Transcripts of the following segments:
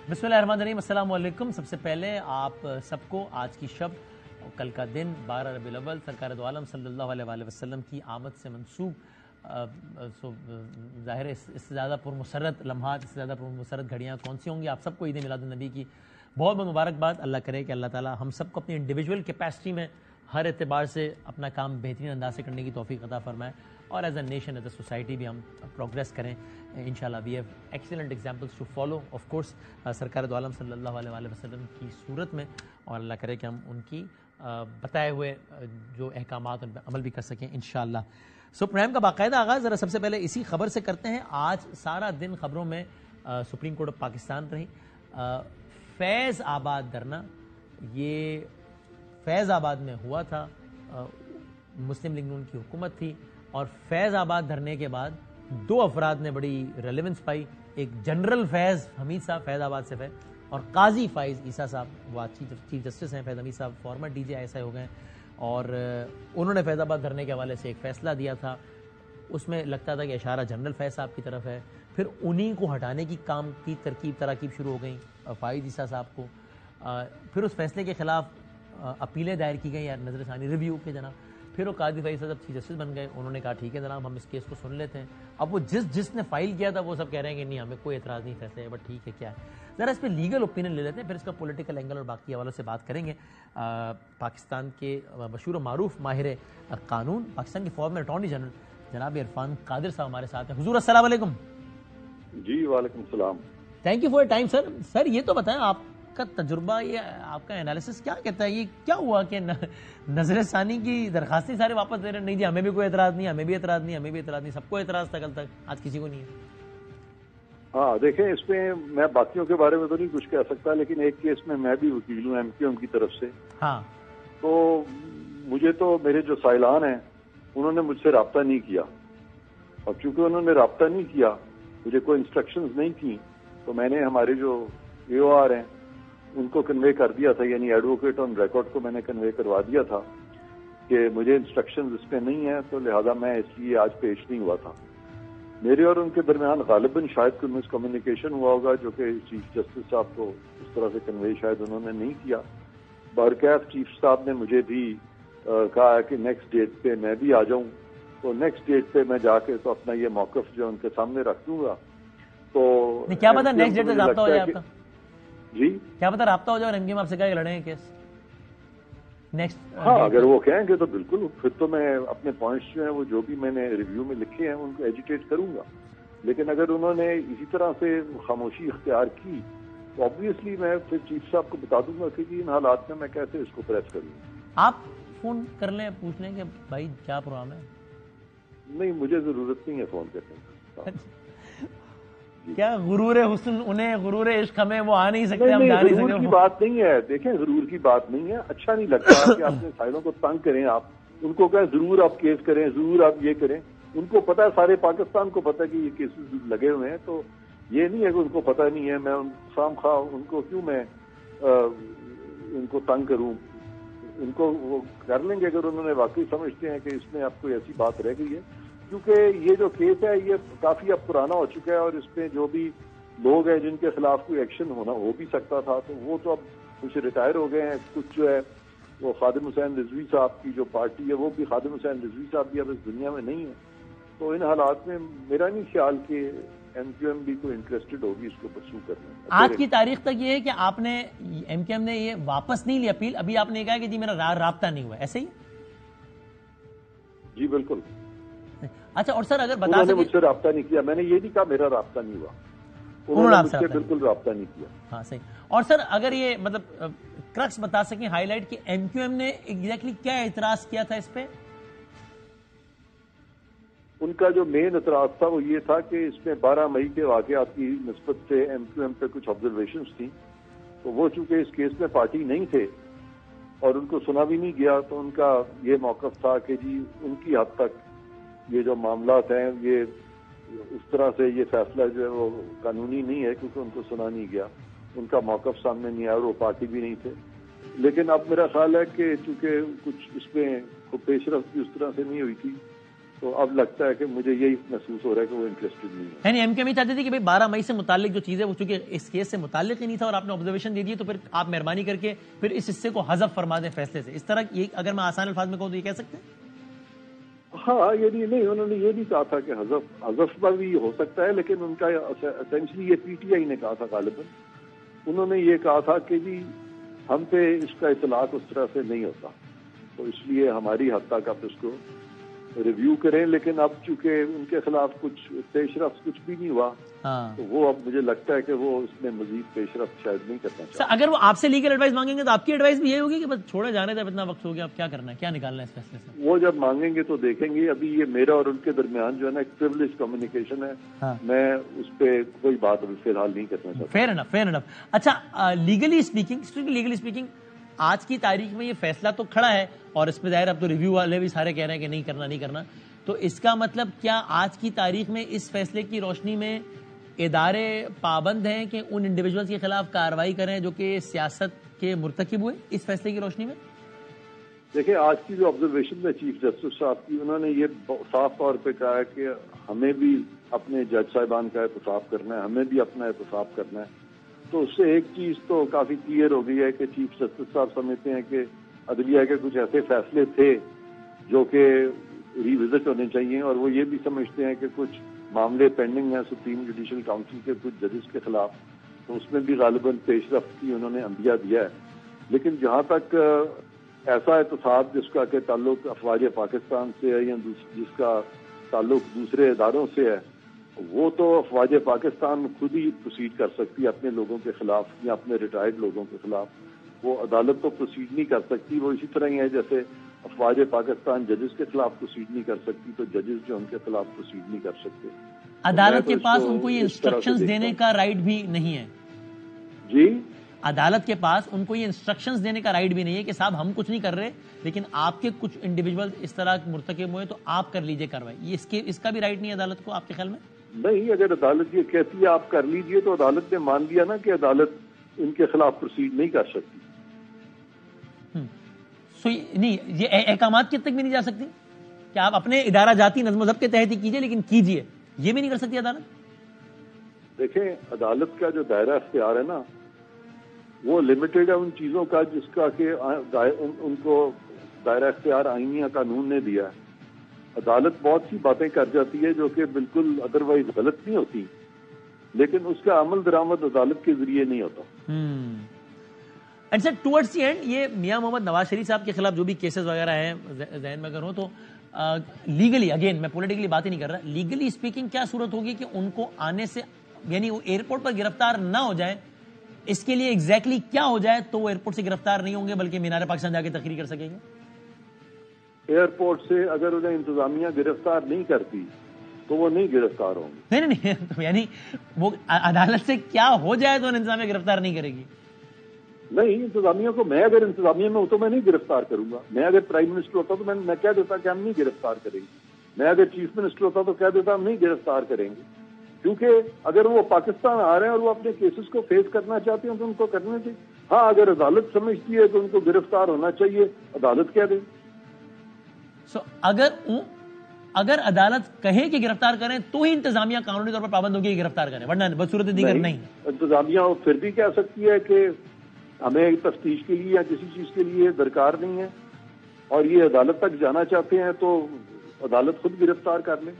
بسم اللہ الرحمن الرحیم، السلام علیکم۔ سب سے پہلے آپ سب کو آج کی شب اور کل کا دن 12 ربیع الاول سرکار دو عالم صلی اللہ علیہ وآلہ وسلم کی آمد سے منسوب ظاہر ہے اس سے زیادہ پرمسرت لمحات، اس سے زیادہ پرمسرت گھڑیاں کون سی ہوں گی۔ آپ سب کو عید میلاد النبی کی بہت بہت مبارکباد۔ اللہ کرے کہ اللہ تعالی ہم سب کو اپنی انڈیویجول کیپیسٹی میں ہر اعتبار سے اپنا کام بہترین انداز سے کرنے کی توفیق عطا فرمائے، اور as a nation, as a society بھی ہم پروگریس کریں انشاءاللہ۔ We have excellent examples to follow of course سرکار دو عالم صلی اللہ علیہ وآلہ وسلم کی صورت میں، اور اللہ کرے کہ ہم ان کی بتائے ہوئے جو احکامات ان پہ عمل بھی کر سکیں انشاءاللہ۔ سو پروگرام کا باقاعدہ آغاز ذرا سب سے پہلے اسی خبر سے کرتے ہیں۔ آج سارا دن خبروں میں سپریم کورٹ آف پاکستان رہی۔ فیض آباد دھرنا، یہ فیض آباد میں ہوا تھا، مسلم لیگ نون کی حکومت تھی، اور فیض آباد دھرنے کے بعد دو افراد نے بڑی ریلیونس پائی۔ ایک جنرل فیض حمید صاحب فیض آباد سے فیض، اور قاضی فائز عیسیٰ صاحب، وہ چیف جسٹس ہیں Faiz Hamid sahab, former DG ISI آئی ایس آئی ہو گئے، اور انہوں نے فیض آباد دھرنے کے حوالے سے ایک فیصلہ دیا تھا۔ اس میں لگتا تھا کہ اشارہ جنرل فیض صاحب کی طرف ہے، پھر انہی کو ہٹانے کی کام کی تراکیب شروع ہو گئیں فائز عیسیٰ صاحب کو۔ پھر اس فیصلے کے خلاف اپیلیں دائر کی گئیں یا نظر ثانی ریویو کے جناب۔ پھر وہ قاضی فائز صاحب چیف جسٹس بن گئے، انہوں نے کہا ٹھیک ہے جناب ہم اس کیس کو سن لیتے ہیں۔ اب وہ جس نے فائل کیا تھا وہ سب کہہ رہے ہیں کہ نہیں ہمیں کوئی اعتراض نہیں فیصلے ہے، بٹ ٹھیک ہے کیا ہے، ذرا اس پہ لیگل اوپینین لے لیتے ہیں، پھر اس کا پولیٹیکل اینگل اور باقی حوالوں سے بات کریں گے۔ پاکستان کے مشہور و معروف ماہر قانون، پاکستان کے فارمر اٹارنی جنرل جناب عرفان قادر صاحب ہمارے ساتھ ہیں۔ حضور السلام علیکم۔ جی وعلیکم السلام۔ Thank you for your time sir. Sir یہ تو بتائیں آپ کا تجربہ، یہ آپ کا انالیسس کیا کہتا ہے، یہ کیا ہوا کہ نظر ثانی کی درخواستیں سارے واپس دے رہے ہیں؟ نہیں جی ہمیں بھی کوئی اعتراض نہیں، ہمیں بھی اعتراض نہیں، ہمیں بھی اعتراض نہیں، سب کو اعتراض تھا کل تک، آج کسی کو نہیں ہے۔ ہاں دیکھیں، اس میں میں باقیوں کے بارے میں تو نہیں کچھ کہہ سکتا، لیکن ایک کیس میں بھی وکیل ہوں ایم کیو ایم کی طرف سے۔ ہاں تو مجھے تو میرے جو سائلان ہیں انہوں نے مجھ سے رابطہ نہیں کیا، اور چونکہ انہوں نے رابطہ نہیں کیا، مجھے کوئی انسٹرکشنز نہیں کی، تو میں نے ہمارے جو اے او آر ہیں ان کو کنوے کر دیا تھا، یعنی ایڈوکیٹ آن ریکارڈ کو میں نے کنوے کروا دیا تھا کہ مجھے انسٹرکشنز اس پہ نہیں ہیں، تو لہذا میں اس لیے آج پیش نہیں ہوا تھا۔ میرے اور ان کے درمیان غالباً شاید کوئی مس کمیونیکیشن ہوا ہوگا، جو کہ چیف جسٹس صاحب کو اس طرح سے کنوے شاید انہوں نے نہیں کیا۔ بہرکیف چیف صاحب نے مجھے بھی کہا کہ نیکسٹ ڈیٹ پہ میں بھی آ جاؤں، تو نیکسٹ ڈیٹ پہ میں جا کے تو اپنا یہ موقف جو ان کے سامنے رکھ دوں گا۔ تو کیا پتا نیکسٹ ڈیٹ پہ رابطہ ہو جائے آپ کا؟ جی کیا پتا رابطہ ہو جائے اور ایم کیو ایم آپ سے کہا کہ لڑیں کیس نیکسٹ؟ ہاں اگر وہ کہیں گے تو بالکل، پھر تو میں اپنے پوائنٹس جو ہیں وہ جو بھی میں نے ریویو میں لکھے ہیں ان کو ایجوکیٹ کروں گا، لیکن اگر انہوں نے اسی طرح سے خاموشی اختیار کی تو آبویسلی میں پھر چیف صاحب کو بتا دوں گا کہ ان حالات میں کیسے اس کو پریس کروں۔ آپ فون کر لیں، پوچھ لیں کہ بھائی کیا پروگرام ہے؟ نہیں مجھے ضرورت نہیں ہے فون کرنے کی۔ کیا غرور حسن انہیں غرور عشق ہمیں وہ آ نہیں سکتے، ہم جا نہیں سکتے؟ غرور کی بات نہیں ہے، دیکھیں غرور کی بات نہیں ہے، اچھا نہیں لگتا کہ اپنے سائلوں کو تنگ کریں، آپ ان کو کہیں ضرور آپ کیس کریں، ضرور آپ یہ کریں۔ ان کو پتا ہے، سارے پاکستان کو پتا ہے کہ یہ کیسز لگے ہوئے ہیں، تو یہ نہیں ہے کہ ان کو پتا نہیں ہے۔ میں خام خواہ ان کو کیوں میں ان کو تنگ کروں؟ ان کو وہ کر لیں گے اگر انہوں نے واقعی سمجھتے ہیں کہ اس میں اب کوئی ایسی بات رہ گئی ہے، کیونکہ یہ جو کیس ہے یہ کافی اب پرانا ہو چکا ہے، اور اس میں جو بھی لوگ ہیں جن کے خلاف کوئی ایکشن ہونا ہو بھی سکتا تھا تو وہ تو اب کچھ ریٹائر ہو گئے ہیں، کچھ جو ہے وہ خادم حسین رضوی صاحب کی جو پارٹی ہے وہ بھی، خادم حسین رضوی صاحب بھی اب اس دنیا میں نہیں ہے، تو ان حالات میں میرا نہیں خیال کہ ایم کیو ایم بھی کوئی انٹرسٹڈ ہوگی اس کو پرسو کرنے میں۔ آج کی تاریخ تک یہ ہے کہ آپ نے ایم کیو ایم نے یہ واپس نہیں لی اپیل، ابھی آپ نے کہا کہ جی میرا رابطہ نہیں ہوا، ایسے ہی؟ جی بالکل۔ اچھا، اور سر اگر بتا انہوں نے مجھ سے رابطہ نہیں کیا، میں نے یہ نہیں کہا میرا رابطہ نہیں ہوا، انہوں نے مجھ سے بالکل رابطہ نہیں کیا۔ ہاں صحیح۔ اور سر اگر یہ مطلب کرکس بتا سکیں ہائی لائٹ کہ ایم کیو ایم نے ایگزیکٹلی کیا اعتراض کیا تھا اس پہ؟ ان کا جو مین اعتراض تھا وہ یہ تھا کہ اس میں 12 مئی کے واقعات کی نسبت سے ایم کیو ایم پہ کچھ آبزرویشنز تھیں، تو وہ چونکہ اس کیس میں پارٹی نہیں تھے اور ان کو سنا بھی نہیں گیا، تو ان کا یہ موقف تھا کہ جی ان کی حد تک یہ جو معاملات ہیں یہ اس طرح سے یہ فیصلہ جو ہے وہ قانونی نہیں ہے، کیونکہ ان کو سنا نہیں گیا، ان کا موقف سامنے نہیں آیا اور وہ پارٹی بھی نہیں تھے۔ لیکن اب میرا خیال ہے کہ چونکہ کچھ اس میں پیش رفت بھی اس طرح سے نہیں ہوئی تھی، تو اب لگتا ہے کہ مجھے یہی محسوس ہو رہا ہے کہ وہ انٹرسٹڈ نہیں ہے. یعنی ایم کیو ایم چاہتے تھے کہ بھائی 12 مئی سے متعلق جو چیز ہے وہ چونکہ اس کیس سے متعلق ہی نہیں تھا اور آپ نے آبزرویشن دے دی تو پھر آپ مہربانی کر کے پھر اس حصے کو حذف فرما دیں فیصلے سے. اس طرح اگر میں آسان الفاظ میں کہوں تو یہ کہہ سکتے ہیں؟ ہاں یہ نہیں, انہوں نے یہ نہیں کہا تھا کہ حذف پر بھی ہو سکتا ہے, لیکن ان کا اسینشلی یہ پی ٹی آئی نے کہا تھا غالباً. انہوں نے یہ کہا تھا کہ جی ہم پہ اس کا اطلاق اس طرح سے نہیں ہوتا, تو اس لیے ہماری حد تک آپ اس کو ریویو کریں. لیکن اب چونکہ ان کے خلاف کچھ پیش رفت کچھ بھی نہیں ہوا تو وہ اب مجھے لگتا ہے کہ وہ اس میں مزید پیش رفت شاید نہیں کرنا چاہتے. اگر وہ آپ سے لیگل ایڈوائز مانگیں گے تو آپ کی ایڈوائز بھی یہ ہوگی کہ بس چھوڑے جانے تھا, اتنا وقت ہو گیا, اب کیا کرنا ہے, کیا نکالنا ہے اس فیصلے سے؟ وہ جب مانگیں گے تو دیکھیں گے. ابھی یہ میرا اور ان کے درمیان جو ہے نا ایک پریویلیج کمیونیکیشن ہے, میں اس پہ کوئی بات ابھی فی الحال نہیں کرنا چاہتا. Fair enough. اچھا, لیگلی اسپیکنگ آج کی تاریخ میں یہ فیصلہ تو کھڑا ہے اور اس پہ ظاہر اب تو ریویو والے بھی سارے کہہ رہے ہیں کہ نہیں کرنا, تو اس کا مطلب کیا آج کی تاریخ میں اس فیصلے کی روشنی میں ادارے پابند ہیں کہ ان انڈیویجولز کے خلاف کارروائی کریں جو کہ سیاست کے مرتکب ہوئے اس فیصلے کی روشنی میں؟ دیکھیں آج کی جو آبزرویشن ہے چیف جسٹس صاحب کی, انہوں نے یہ صاف طور پہ کہا ہے کہ ہمیں بھی اپنے جج صاحبان کا احتساب کرنا ہے, ہمیں بھی اپنا احتساب کرنا ہے. تو اس سے ایک چیز تو کافی کلیئر ہو گئی ہے کہ چیف جسٹس صاحب سمجھتے ہیں کہ عدلیہ کے کچھ ایسے فیصلے تھے جو کہ ریوزٹ ہونے چاہیے, اور وہ یہ بھی سمجھتے ہیں کہ کچھ معاملے پینڈنگ ہیں سپریم جوڈیشل کاؤنسل کے کچھ ججز کے خلاف, تو اس میں بھی غالباً پیش رفت کی انہوں نے عندیہ دیا ہے. لیکن جہاں تک ایسا احتساب جس کا کہ تعلق افواج پاکستان سے ہے یا جس کا تعلق دوسرے اداروں سے ہے, وہ تو افواج پاکستان خود ہی پروسیڈ کر سکتی ہے اپنے لوگوں کے خلاف یا اپنے ریٹائرڈ لوگوں کے خلاف. وہ عدالت تو پروسیڈ نہیں کر سکتی. وہ اسی طرح ہی ہے جیسے افواج پاکستان ججز کے خلاف پروسیڈ نہیں کر سکتی, تو ججز جو ان کے خلاف پروسیڈ نہیں کر سکتے. عدالت کے پاس ان کو یہ انسٹرکشنز دینے کا رائٹ بھی نہیں ہے. جی, عدالت کے پاس ان کو یہ انسٹرکشنز دینے کا رائٹ بھی نہیں ہے کہ صاحب ہم کچھ نہیں کر رہے لیکن آپ کے کچھ انڈیویجول اس طرح مرتکب ہوئے تو آپ کر لیجئے کارروائی, اس کا بھی رائٹ نہیں ہے عدالت کو آپ کے خیال میں؟ نہیں, اگر عدالت یہ کہتی ہے آپ کر لیجئے تو عدالت نے مان لیا نا کہ عدالت ان کے خلاف پروسیڈ نہیں کر سکتی. نہیں, یہ احکامات کی تک بھی نہیں جا سکتی کہ آپ اپنے ادارہ جاتی نظم و ضبط کے تحت ہی کیجئے لیکن کیجئے, یہ بھی نہیں کر سکتی عدالت؟ دیکھیں عدالت کا جو دائرہ اختیار ہے نا وہ لمیٹڈ ہے ان چیزوں کا جس کا کہ ان کو دائرہ اختیار آئینی قانون نے دیا ہے. عدالت بہت سی باتیں کر جاتی ہے جو کہ بالکل ادروائز غلط نہیں ہوتی, لیکن اس کا عمل درآمد عدالت کے ذریعے نہیں ہوتا. And sir towards the end یہ میاں محمد نواز شریف صاحب کے خلاف جو بھی کیسز وغیرہ ہیں ذہن میں اگر ہوں تو لیگلی, اگین میں پولیٹیکلی بات ہی نہیں کر رہا, لیگلی اسپیکنگ کیا صورت ہوگی کہ ان کو آنے سے یعنی وہ ایئرپورٹ پر گرفتار نہ ہو جائیں, اس کے لیے ایگزیکٹلی کیا ہو جائے تو وہ ایئرپورٹ سے گرفتار نہیں ہوں گے بلکہ مینار پاکستان جا کے تقریر کر سکیں گے؟ ایئرپورٹ سے اگر انہیں انتظامیہ گرفتار نہیں کرتی تو وہ نہیں گرفتار ہوں گے. نہیں یعنی وہ عدالت سے کیا ہو جائے تو انتظامیہ گرفتار نہیں کرے گی؟ نہیں, انتظامیہ کو میں اگر انتظامیہ میں ہوں تو میں نہیں گرفتار کروں گا. میں اگر پرائم منسٹر ہوتا تو میں کہہ دیتا کہ ہم نہیں گرفتار کریں گے. میں اگر چیف منسٹر ہوتا تو کہہ دیتا ہم نہیں گرفتار کریں گے, کیونکہ اگر وہ پاکستان آ رہے ہیں اور وہ اپنے کیسز کو فیس کرنا چاہتے ہیں تو ان کو کرنا چاہیے. ہاں, اگر عدالت سمجھتی ہے تو ان کو گرفتار ہونا چاہیے, عدالت کہہ دے. اگر عدالت کہے کہ گرفتار کریں تو ہی انتظامیہ قانونی طور پر پابند ہوگی کہ گرفتار کریں, ورنہ بصورت دیگر نہیں. انتظامیہ پھر بھی کہہ سکتی ہے کہ ہمیں تفتیش کے لیے یا کسی چیز کے لیے درکار نہیں ہے اور یہ عدالت تک جانا چاہتے ہیں تو عدالت خود گرفتار کر لیں.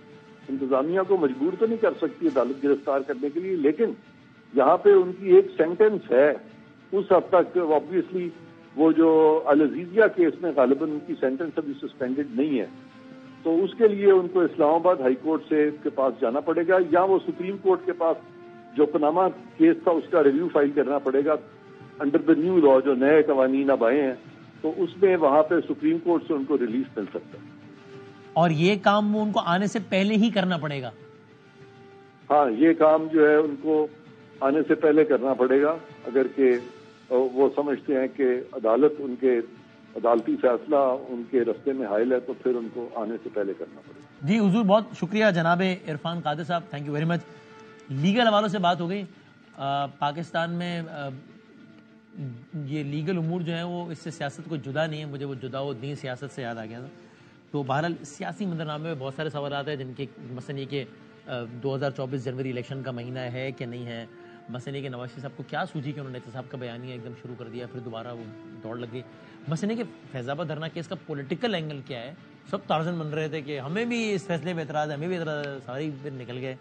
انتظامیہ کو مجبور تو نہیں کر سکتی عدالت گرفتار کرنے کے لیے, لیکن یہاں پہ ان کی ایک سینٹنس ہے اس حد تک آبویسلی وہ جو العزیزیہ کیس میں غالباً ان کی سینٹنس ابھی سسپینڈڈ نہیں ہے, تو اس کے لیے ان کو اسلام آباد ہائی کورٹ سے کے پاس جانا پڑے گا یا وہ سپریم کورٹ کے پاس جو پاناما کیس تھا اس کا ریویو فائل کرنا پڑے گا انڈر دا نیو لا, جو نئے قوانین اب آئے ہیں, تو اس میں وہاں پہ سپریم کورٹ سے ان کو ریلیز مل سکتا ہے. اور یہ کام وہ ان کو آنے سے پہلے ہی کرنا پڑے گا؟ ہاں, یہ کام جو ہے ان کو آنے سے پہلے کرنا پڑے گا اگر کہ وہ سمجھتے ہیں کہ عدالت ان کے عدالتی فیصلہ ان کے رستے میں حائل ہے تو پھر ان کو آنے سے پہلے کرنا پڑے گا. جی حضور, بہت شکریہ جناب Irfan Qadir sahab, thank you very much. Legal حوالوں سے بات ہو گئی. پاکستان میں یہ لیگل امور جو ہیں وہ اس سے سیاست کو جدا نہیں ہے. مجھے وہ جدا و دین سیاست سے یاد آ گیا تھا. تو تو بہرحال سیاسی منظرنامے میں بہت سارے سوالات ہیں جن کے مثلا یہ کہ 2024 جنوری الیکشن کا مہینہ ہے کہ نہیں ہے، مثلا یہ کہ نواز شریف صاحب کو کیا سوچی کہ انہوں نے احتساب کا بیانیہ ایک دم شروع کر دیا پھر دوبارہ وہ دوڑ لگ گئی، مثلا کہ فیض آباد دھرنا کیس کا پولیٹیکل اینگل کیا ہے، سب تارزن بن رہے تھے کہ ہمیں بھی اس فیصلے میں اعتراض ہے، ہمیں بھی اعتراض ہے، سارے پھر نکل گئے.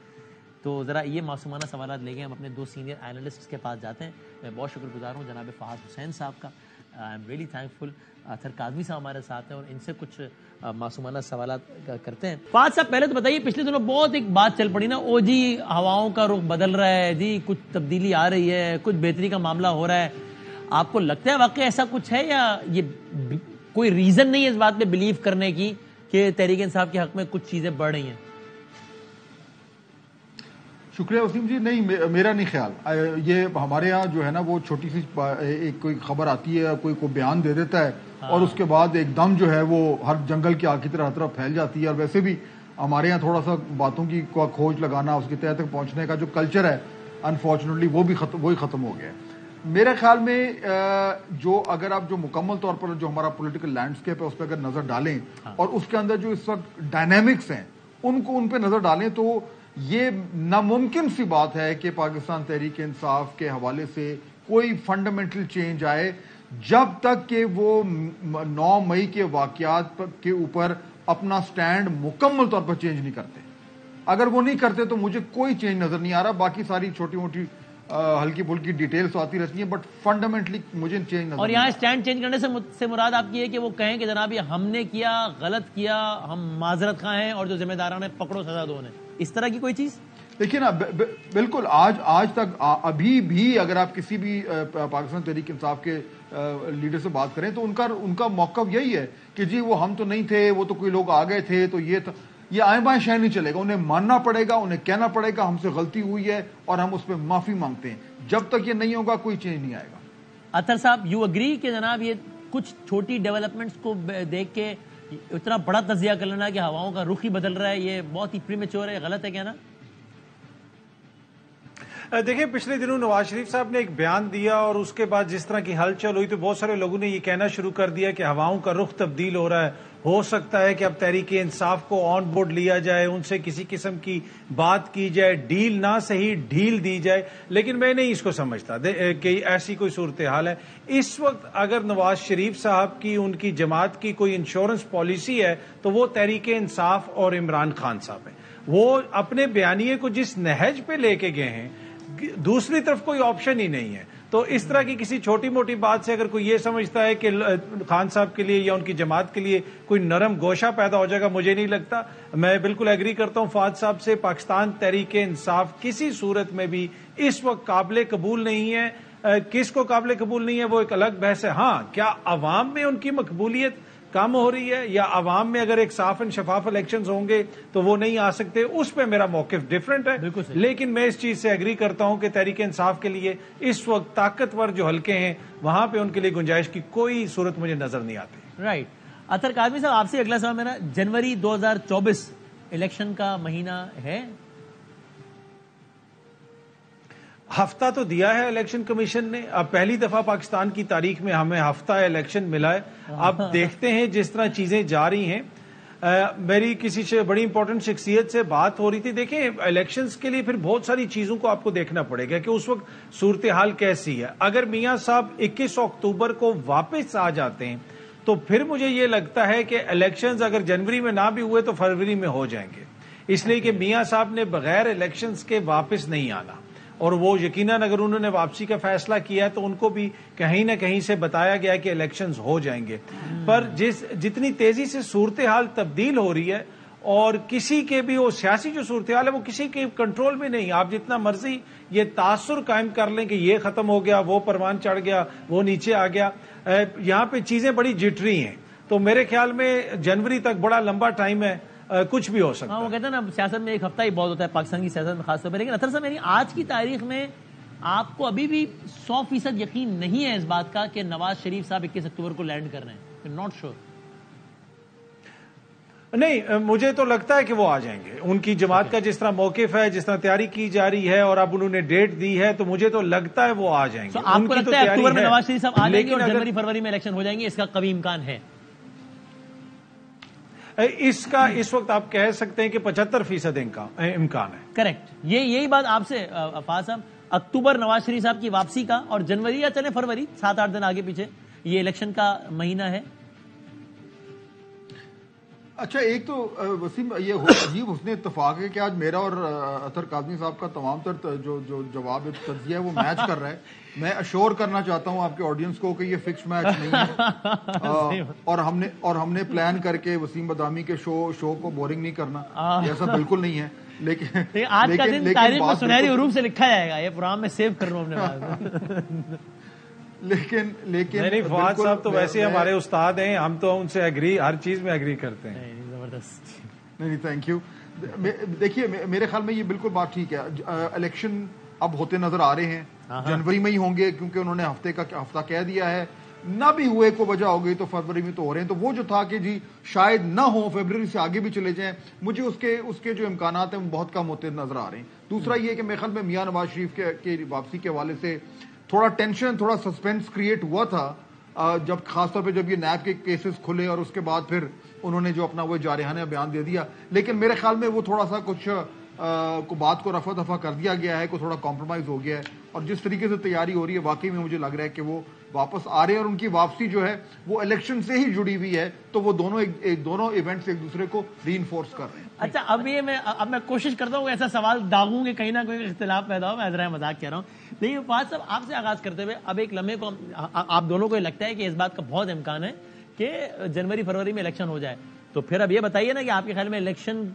تو ذرا یہ معصومانہ سوالات لے کے ہم اپنے 2 سینئر اینالسٹ کے پاس جاتے ہیں. میں بہت شکر گزار ہوں جناب فہد حسین صاحب کا، آئی ایم ریئلی تھینکفل. اطہر کاظمی صاحب ہمارے ساتھ ہیں اور ان سے کچھ معصومانہ سوالات کرتے ہیں. فہد صاحب پہلے تو بتائیے، پچھلے دنوں بہت ایک بات چل پڑی نا، او جی ہواؤں کا رخ بدل رہا ہے جی، کچھ تبدیلی آ رہی ہے، کچھ بہتری کا معاملہ ہو رہا ہے. آپ کو لگتا ہے واقعی ایسا کچھ ہے یا یہ کوئی ریزن نہیں ہے اس بات پہ بلیو کرنے کی کہ تحریک انصاف کے حق میں کچھ چیزیں بڑھ رہی ہیں؟ شکریہ وسیم جی. نہیں، میرا نہیں خیال. یہ ہمارے ہاں جو ہے نا وہ چھوٹی سی ایک کوئی خبر آتی ہے، کوئی کو بیان دے دیتا ہے اور اس کے بعد ایک دم جو ہے وہ ہر جنگل کی آگ کی طرح ہر طرف پھیل جاتی ہے. اور ویسے بھی ہمارے ہاں تھوڑا سا باتوں کی کھوج لگانا، اس کی تہہ تک پہنچنے کا جو کلچر ہے انفارچونیٹلی وہی ختم ہو گیا ہے. میرے خیال میں جو اگر آپ جو مکمل طور پر جو ہمارا پولیٹیکل لینڈسکیپ ہے اس پہ اگر نظر ڈالیں اور اس کے اندر جو اس وقت ڈائنامکس ہیں ان پہ نظر ڈالیں تو یہ ناممکن سی بات ہے کہ پاکستان تحریک انصاف کے حوالے سے کوئی فنڈامنٹل چینج آئے جب تک کہ وہ 9 مئی کے واقعات کے اوپر اپنا سٹینڈ مکمل طور پر چینج نہیں کرتے. اگر وہ نہیں کرتے تو مجھے کوئی چینج نظر نہیں آ رہا. باقی ساری چھوٹی موٹی ہلکی پھلکی ڈیٹیلز آتی رہتی ہیں بٹ فنڈامنٹلی مجھے چینج نظر. اور یہاں سٹینڈ چینج کرنے سے مراد آپ کی ہے کہ وہ کہیں کہ جناب یہ ہم نے کیا، غلط کیا، ہم معذرت خواہ ہیں اور جو ذمہ داران ہیں پکڑو سزا دو انہیں، اس طرح کی کوئی چیز؟ دیکھیے نا، بالکل آج تک ابھی بھی اگر آپ کسی بھی پاکستان تحریک انصاف کے لیڈر سے بات کریں تو ان کا موقف یہی ہے کہ جی وہ ہم تو نہیں تھے، وہ تو کوئی لوگ آ گئے تھے، تو یہ آئیں بائیں شے نہیں چلے گا. انہیں ماننا پڑے گا، انہیں کہنا پڑے گا ہم سے غلطی ہوئی ہے اور ہم اس پہ معافی مانگتے ہیں. جب تک یہ نہیں ہوگا کوئی چینج نہیں آئے گا. اطہر صاحب، یو اگری کہ جناب یہ کچھ چھوٹی ڈیولپمنٹس کو دیکھ کے اتنا بڑا تجزیہ کر لینا کہ ہواؤں کا رخ ہی بدل رہا ہے، یہ بہت ہی پریمیچور ہے، غلط ہے کیا نا؟ دیکھیں، پچھلے دنوں نواز شریف صاحب نے ایک بیان دیا اور اس کے بعد جس طرح کی ہلچل ہوئی تو بہت سارے لوگوں نے یہ کہنا شروع کر دیا کہ ہواؤں کا رخ تبدیل ہو رہا ہے. ہو سکتا ہے کہ اب تحریک انصاف کو آن بورڈ لیا جائے، ان سے کسی قسم کی بات کی جائے، ڈیل نہ صحیح ڈھیل دی جائے. لیکن میں نہیں اس کو سمجھتا کہ ایسی کوئی صورتحال ہے. اس وقت اگر نواز شریف صاحب کی، ان کی جماعت کی کوئی انشورنس پالیسی ہے تو وہ تحریک انصاف اور عمران خان صاحب ہیں. وہ اپنے بیانیے کو جس نہج پہ لے کے گئے ہیں، دوسری طرف کوئی آپشن ہی نہیں ہے. تو اس طرح کی کسی چھوٹی موٹی بات سے اگر کوئی یہ سمجھتا ہے کہ خان صاحب کے لیے یا ان کی جماعت کے لیے کوئی نرم گوشہ پیدا ہو جائے گا، مجھے نہیں لگتا. میں بالکل ایگری کرتا ہوں فہد صاحب سے. پاکستان تحریک انصاف کسی صورت میں بھی اس وقت قابل قبول نہیں ہے. کس کو قابل قبول نہیں ہے وہ ایک الگ بحث ہے. ہاں، کیا عوام میں ان کی مقبولیت کم ہو رہی ہے یا عوام میں اگر ایک صاف اینڈ شفاف الیکشنز ہوں گے تو وہ نہیں آ سکتے، اس پہ میرا موقف ڈیفرنٹ ہے. لیکن میں اس چیز سے ایگری کرتا ہوں کہ تحریک انصاف کے لیے اس وقت طاقتور جو حلقے ہیں وہاں پہ ان کے لیے گنجائش کی کوئی صورت مجھے نظر نہیں آتی. رائٹ. اطہر کاظمی صاحب، آپ سے اگلا سوال میرا، جنوری 2024 الیکشن کا مہینہ ہے؟ ہفتہ تو دیا ہے الیکشن کمیشن نے. اب پہلی دفعہ پاکستان کی تاریخ میں ہمیں ہفتہ الیکشن ملا ہے. اب دیکھتے ہیں جس طرح چیزیں جا رہی ہیں. میری کسی سے بڑی امپورٹنٹ شخصیت سے بات ہو رہی تھی. دیکھیں، الیکشنز کے لیے پھر بہت ساری چیزوں کو آپ کو دیکھنا پڑے گا کہ اس وقت صورتحال کیسی ہے. اگر میاں صاحب 21 اکتوبر کو واپس آ جاتے ہیں تو پھر مجھے یہ لگتا ہے کہ الیکشنز اگر جنوری میں نہ بھی ہوئے تو فروری میں ہو جائیں گے. اس لیے کہ میاں صاحب نے بغیر الیکشنز کے واپس نہیں آنا، اور وہ یقیناً اگر انہوں نے واپسی کا فیصلہ کیا تو ان کو بھی کہیں نہ کہیں سے بتایا گیا کہ الیکشنز ہو جائیں گے. پر جتنی تیزی سے صورتحال تبدیل ہو رہی ہے اور کسی کے بھی وہ سیاسی جو صورتحال ہے وہ کسی کے کنٹرول میں نہیں. آپ جتنا مرضی یہ تاثر قائم کر لیں کہ یہ ختم ہو گیا، وہ پروان چڑھ گیا، وہ نیچے آ گیا، یہاں پہ چیزیں بڑی جٹری ہیں. تو میرے خیال میں جنوری تک بڑا لمبا ٹائم ہے، کچھ بھی ہو سکتا ہے. وہ کہتے ہیں نا سیاست میں ایک ہفتہ ہی بہت ہوتا ہے، پاکستان کی سیاست میں خاص طور پہ. لیکن اطہر صاحب، یعنی آج کی تاریخ میں آپ کو ابھی بھی 100% یقین نہیں ہے اس بات کا کہ نواز شریف صاحب 21 اکتوبر کو لینڈ کر رہے ہیں؟ Not sure. نہیں، مجھے تو لگتا ہے کہ وہ آ جائیں گے. ان کی جماعت کا جس طرح موقف ہے، جس طرح تیاری کی جا رہی ہے اور اب انہوں نے ڈیٹ دی ہے تو مجھے تو لگتا ہے وہ آ جائیں گے. آپ کو لگتا ہے اکتوبر میں نواز شریف صاحب آ جائیں گے اور جنوری فروری میں الیکشن ہو جائیں گے؟ اس کا قوی امکان ہے؟ اس کا اس وقت آپ کہہ سکتے ہیں کہ 75% امکان ہے. کریکٹ. یہی بات آپ سے فاض صاحب، اکتوبر نواز شریف صاحب کی واپسی کا، اور جنوری یا چلے فروری، 7-8 دن آگے پیچھے، یہ الیکشن کا مہینہ ہے. اچھا، ایک تو وسیم یہ عجیب حسن اتفاق ہے کہ آج میرا اور اطہر کاظمی صاحب کا تمام تر جو جواب تجزیہ ہے وہ میچ کر رہا ہے. میں اشور کرنا چاہتا ہوں آپ کے آڈینس کو کہ یہ فکس میچ نہیں ہے، اور ہم نے پلان کر کے وسیم بدامی کے شو کو بورنگ نہیں کرنا، ایسا بالکل نہیں ہے. لیکن آج کا دن تاریخ میں سنہری حروف سے لکھا جائے گا، یہ پروگرام میں سیو کر لوں اپنے پاس. لیکن نہیں، فواد صاحب تو ویسے ہمارے استاد ہیں، ہم تو ان سے ایگری، ہر چیز میں ایگری کرتے ہیں. زبردست. نہیں، تھینک یو. دیکھیے میرے خیال میں یہ بالکل بات ٹھیک ہے. الیکشن اب ہوتے نظر آ رہے ہیں، جنوری میں ہی ہوں گے کیونکہ انہوں نے ہفتہ کہہ دیا ہے. نہ بھی ہوئے کو وجہ ہو گئی تو فروری میں تو ہو رہے ہیں. تو وہ جو تھا کہ جی شاید نہ ہو، فروری سے آگے بھی چلے جائیں، مجھے اس کے جو امکانات ہیں وہ بہت کم ہوتے نظر آ رہے ہیں. دوسرا یہ کہ میرے خیال میں میاں نواز شریف کے واپسی کے حوالے سے تھوڑا ٹینشن، تھوڑا سسپینس کریٹ ہوا تھا جب خاص طور پہ جب یہ نیب کے کیسز کھلے اور اس کے بعد پھر انہوں نے جو اپنا وہ جارحانہ بیان دے دیا. لیکن میرے خیال میں وہ تھوڑا سا کچھ بات کو رفع دفع کر دیا گیا ہے، کوئی تھوڑا کمپرومائز ہو گیا ہے. اور جس طریقے سے تیاری ہو رہی ہے واقعی میں مجھے لگ رہا ہے کہ وہ واپس آ رہے ہیں، اور ان کی واپسی جو ہے وہ الیکشن سے ہی جڑی ہوئی ہے. تو وہ دونوں ایونٹس ایک دوسرے کو ری انفورس کر رہے ہیں. اچھا، اب میں کوشش کرتا ہوں ایسا سوال داغوں کہ کہیں نہ کوئی اختلاف پیدا ہو. میں ذرا مذاق کہہ رہا ہوں. نہیں فواز صاحب، آپ سے آغاز کرتے ہوئے اب ایک لمحے کو آپ دونوں کو یہ لگتا ہے کہ اس بات کا بہت امکان ہے کہ جنوری فروری میں الیکشن ہو جائے. تو پھر اب یہ بتائیے نا کہ آپ کے خیال میں الیکشن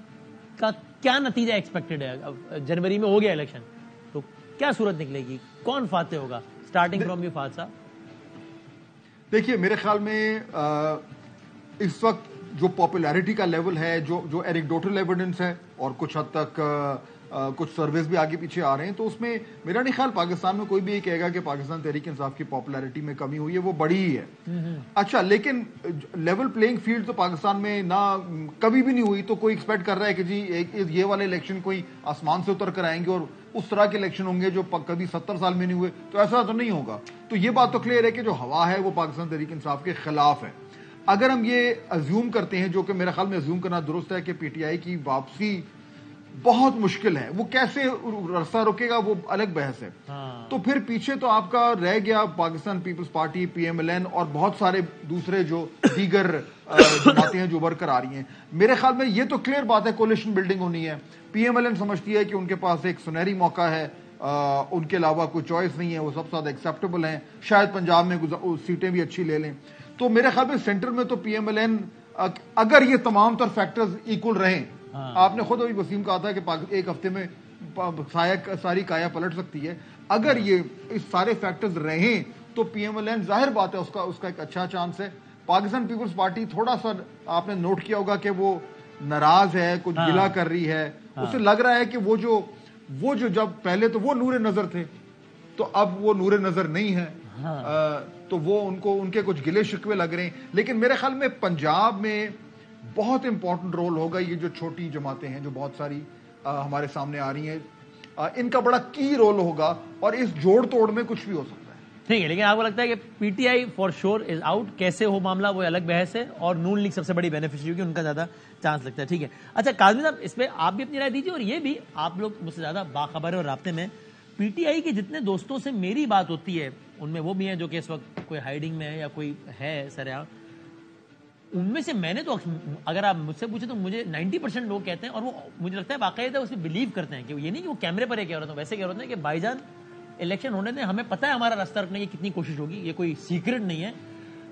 کا کیا نتیجہ ایکسپیکٹڈ ہے؟ جنوری میں ہو گیا الیکشن تو کیا صورت نکلے گی؟ کون فاتح ہوگا؟ اسٹارٹنگ فرام یو فاضل صاحب. دیکھیے میرے خیال میں اس وقت جو پاپولیرٹی کا لیول ہے، جو اینیکڈوٹل ایویڈنس ہے، اور کچھ حد تک کچھ سرویز بھی آگے پیچھے آ رہے ہیں، تو اس میں میرا نہیں خیال پاکستان میں کوئی بھی یہ کہے گا کہ پاکستان تحریک انصاف کی پاپولیرٹی میں کمی ہوئی ہے، وہ بڑی ہی ہے. اچھا، لیکن لیول پلینگ فیلڈ تو پاکستان میں نہ کبھی بھی نہیں ہوئی. تو کوئی ایکسپیکٹ کر رہا ہے کہ جی یہ والے الیکشن کوئی آسمان سے اتر کر آئیں گے اور اس طرح کے الیکشن ہوں گے جو کبھی 70 سال میں نہیں ہوئے، تو ایسا تو نہیں ہوگا. تو یہ بات تو کلیئر ہے کہ جو ہوا ہے وہ پاکستان تحریک انصاف کے خلاف ہے. اگر ہم یہ ازیوم کرتے ہیں، جو کہ میرے خیال میں ازیوم کرنا درست ہے، کہ پی ٹی آئی کی واپسی بہت مشکل ہے، وہ کیسے رستہ روکے گا وہ الگ بحث ہے. تو پھر پیچھے تو آپ کا رہ گیا Pakistan Peoples Party, P M L N, اور بہت سارے دوسرے جو دیگر جماعتیں ہیں جو ابھر کر آ رہی ہیں. میرے خیال میں یہ تو کلیئر بات ہے کولیشن بلڈنگ ہونی ہے. پی ایم ایل این سمجھتی ہے کہ ان کے پاس ایک سنہری موقع ہے، ان کے علاوہ کوئی چوائس نہیں ہے، وہ سب سے زیادہ ایکسیپٹیبل ہیں، شاید پنجاب میں سیٹیں بھی اچھی لے لیں. تو میرے خیال میں سینٹر میں تو پی ایم ایل این، اگر یہ تمام تر فیکٹرز ایکول رہیں، آپ نے خود ابھی وسیم کہا تھا کہ ایک ہفتے میں ساری کایا پلٹ سکتی ہے، اگر یہ اس سارے فیکٹرز رہیں تو پی ایم ایل این ظاہر بات ہے اس کا ایک اچھا چانس ہے. پاکستان پیپلز پارٹی تھوڑا سا آپ نے نوٹ کیا ہوگا کہ وہ ناراض ہے، کچھ گلہ کر رہی ہے. اسے لگ رہا ہے کہ وہ جو جب پہلے تو وہ نور نظر تھے تو اب وہ نور نظر نہیں ہے، تو وہ ان کے کچھ گلے شکوے لگ رہے ہیں. لیکن میرے خیال میں پنجاب میں بہت امپورٹنٹ رول ہوگا. یہ جو چھوٹی جماعتیں ہیں جو بہت ساری ہمارے سامنے آ رہی ہیں، ان کا بڑا کی رول ہوگا، اور اس جوڑ توڑ میں کچھ بھی ہو سکتا ہے. ٹھیک ہے، لیکن آپ کو لگتا ہے کہ P T I for sure is out? کیسے ہو معاملہ وہ الگ بحث ہے، اور نون لیگ سب سے بڑی بینیفیشری ہوگی، ان کا زیادہ چانس لگتا ہے. ٹھیک ہے. اچھا کاظمی صاحب، اس پہ آپ بھی اپنی رائے دیجیے، اور یہ بھی آپ لوگ مجھ سے زیادہ باخبر اور رابطے میں. پی ٹی آئی کے جتنے دوستوں سے میری بات ہوتی ہے ان میں وہ بھی ہیں جو کہ اس وقت کوئی ہائیڈنگ میں ہے یا کوئی ہے سرعام، ان میں سے میں نے تو اگر آپ مجھ سے پوچھیں تو مجھے 90% لوگ کہتے ہیں، اور وہ مجھے لگتا ہے باقاعدہ اس میں بلیو کرتے ہیں، کہ یہ نہیں کہ وہ کیمرے پر یہ کہہ رہے ہیں، ویسے کہہ رہے ہیں کہ بھائی جان الیکشن ہونے دیں، ہمیں پتہ ہے ہمارا راستہ رکھنے کی کتنی کوشش ہوگی، یہ کوئی سیکرٹ نہیں ہے.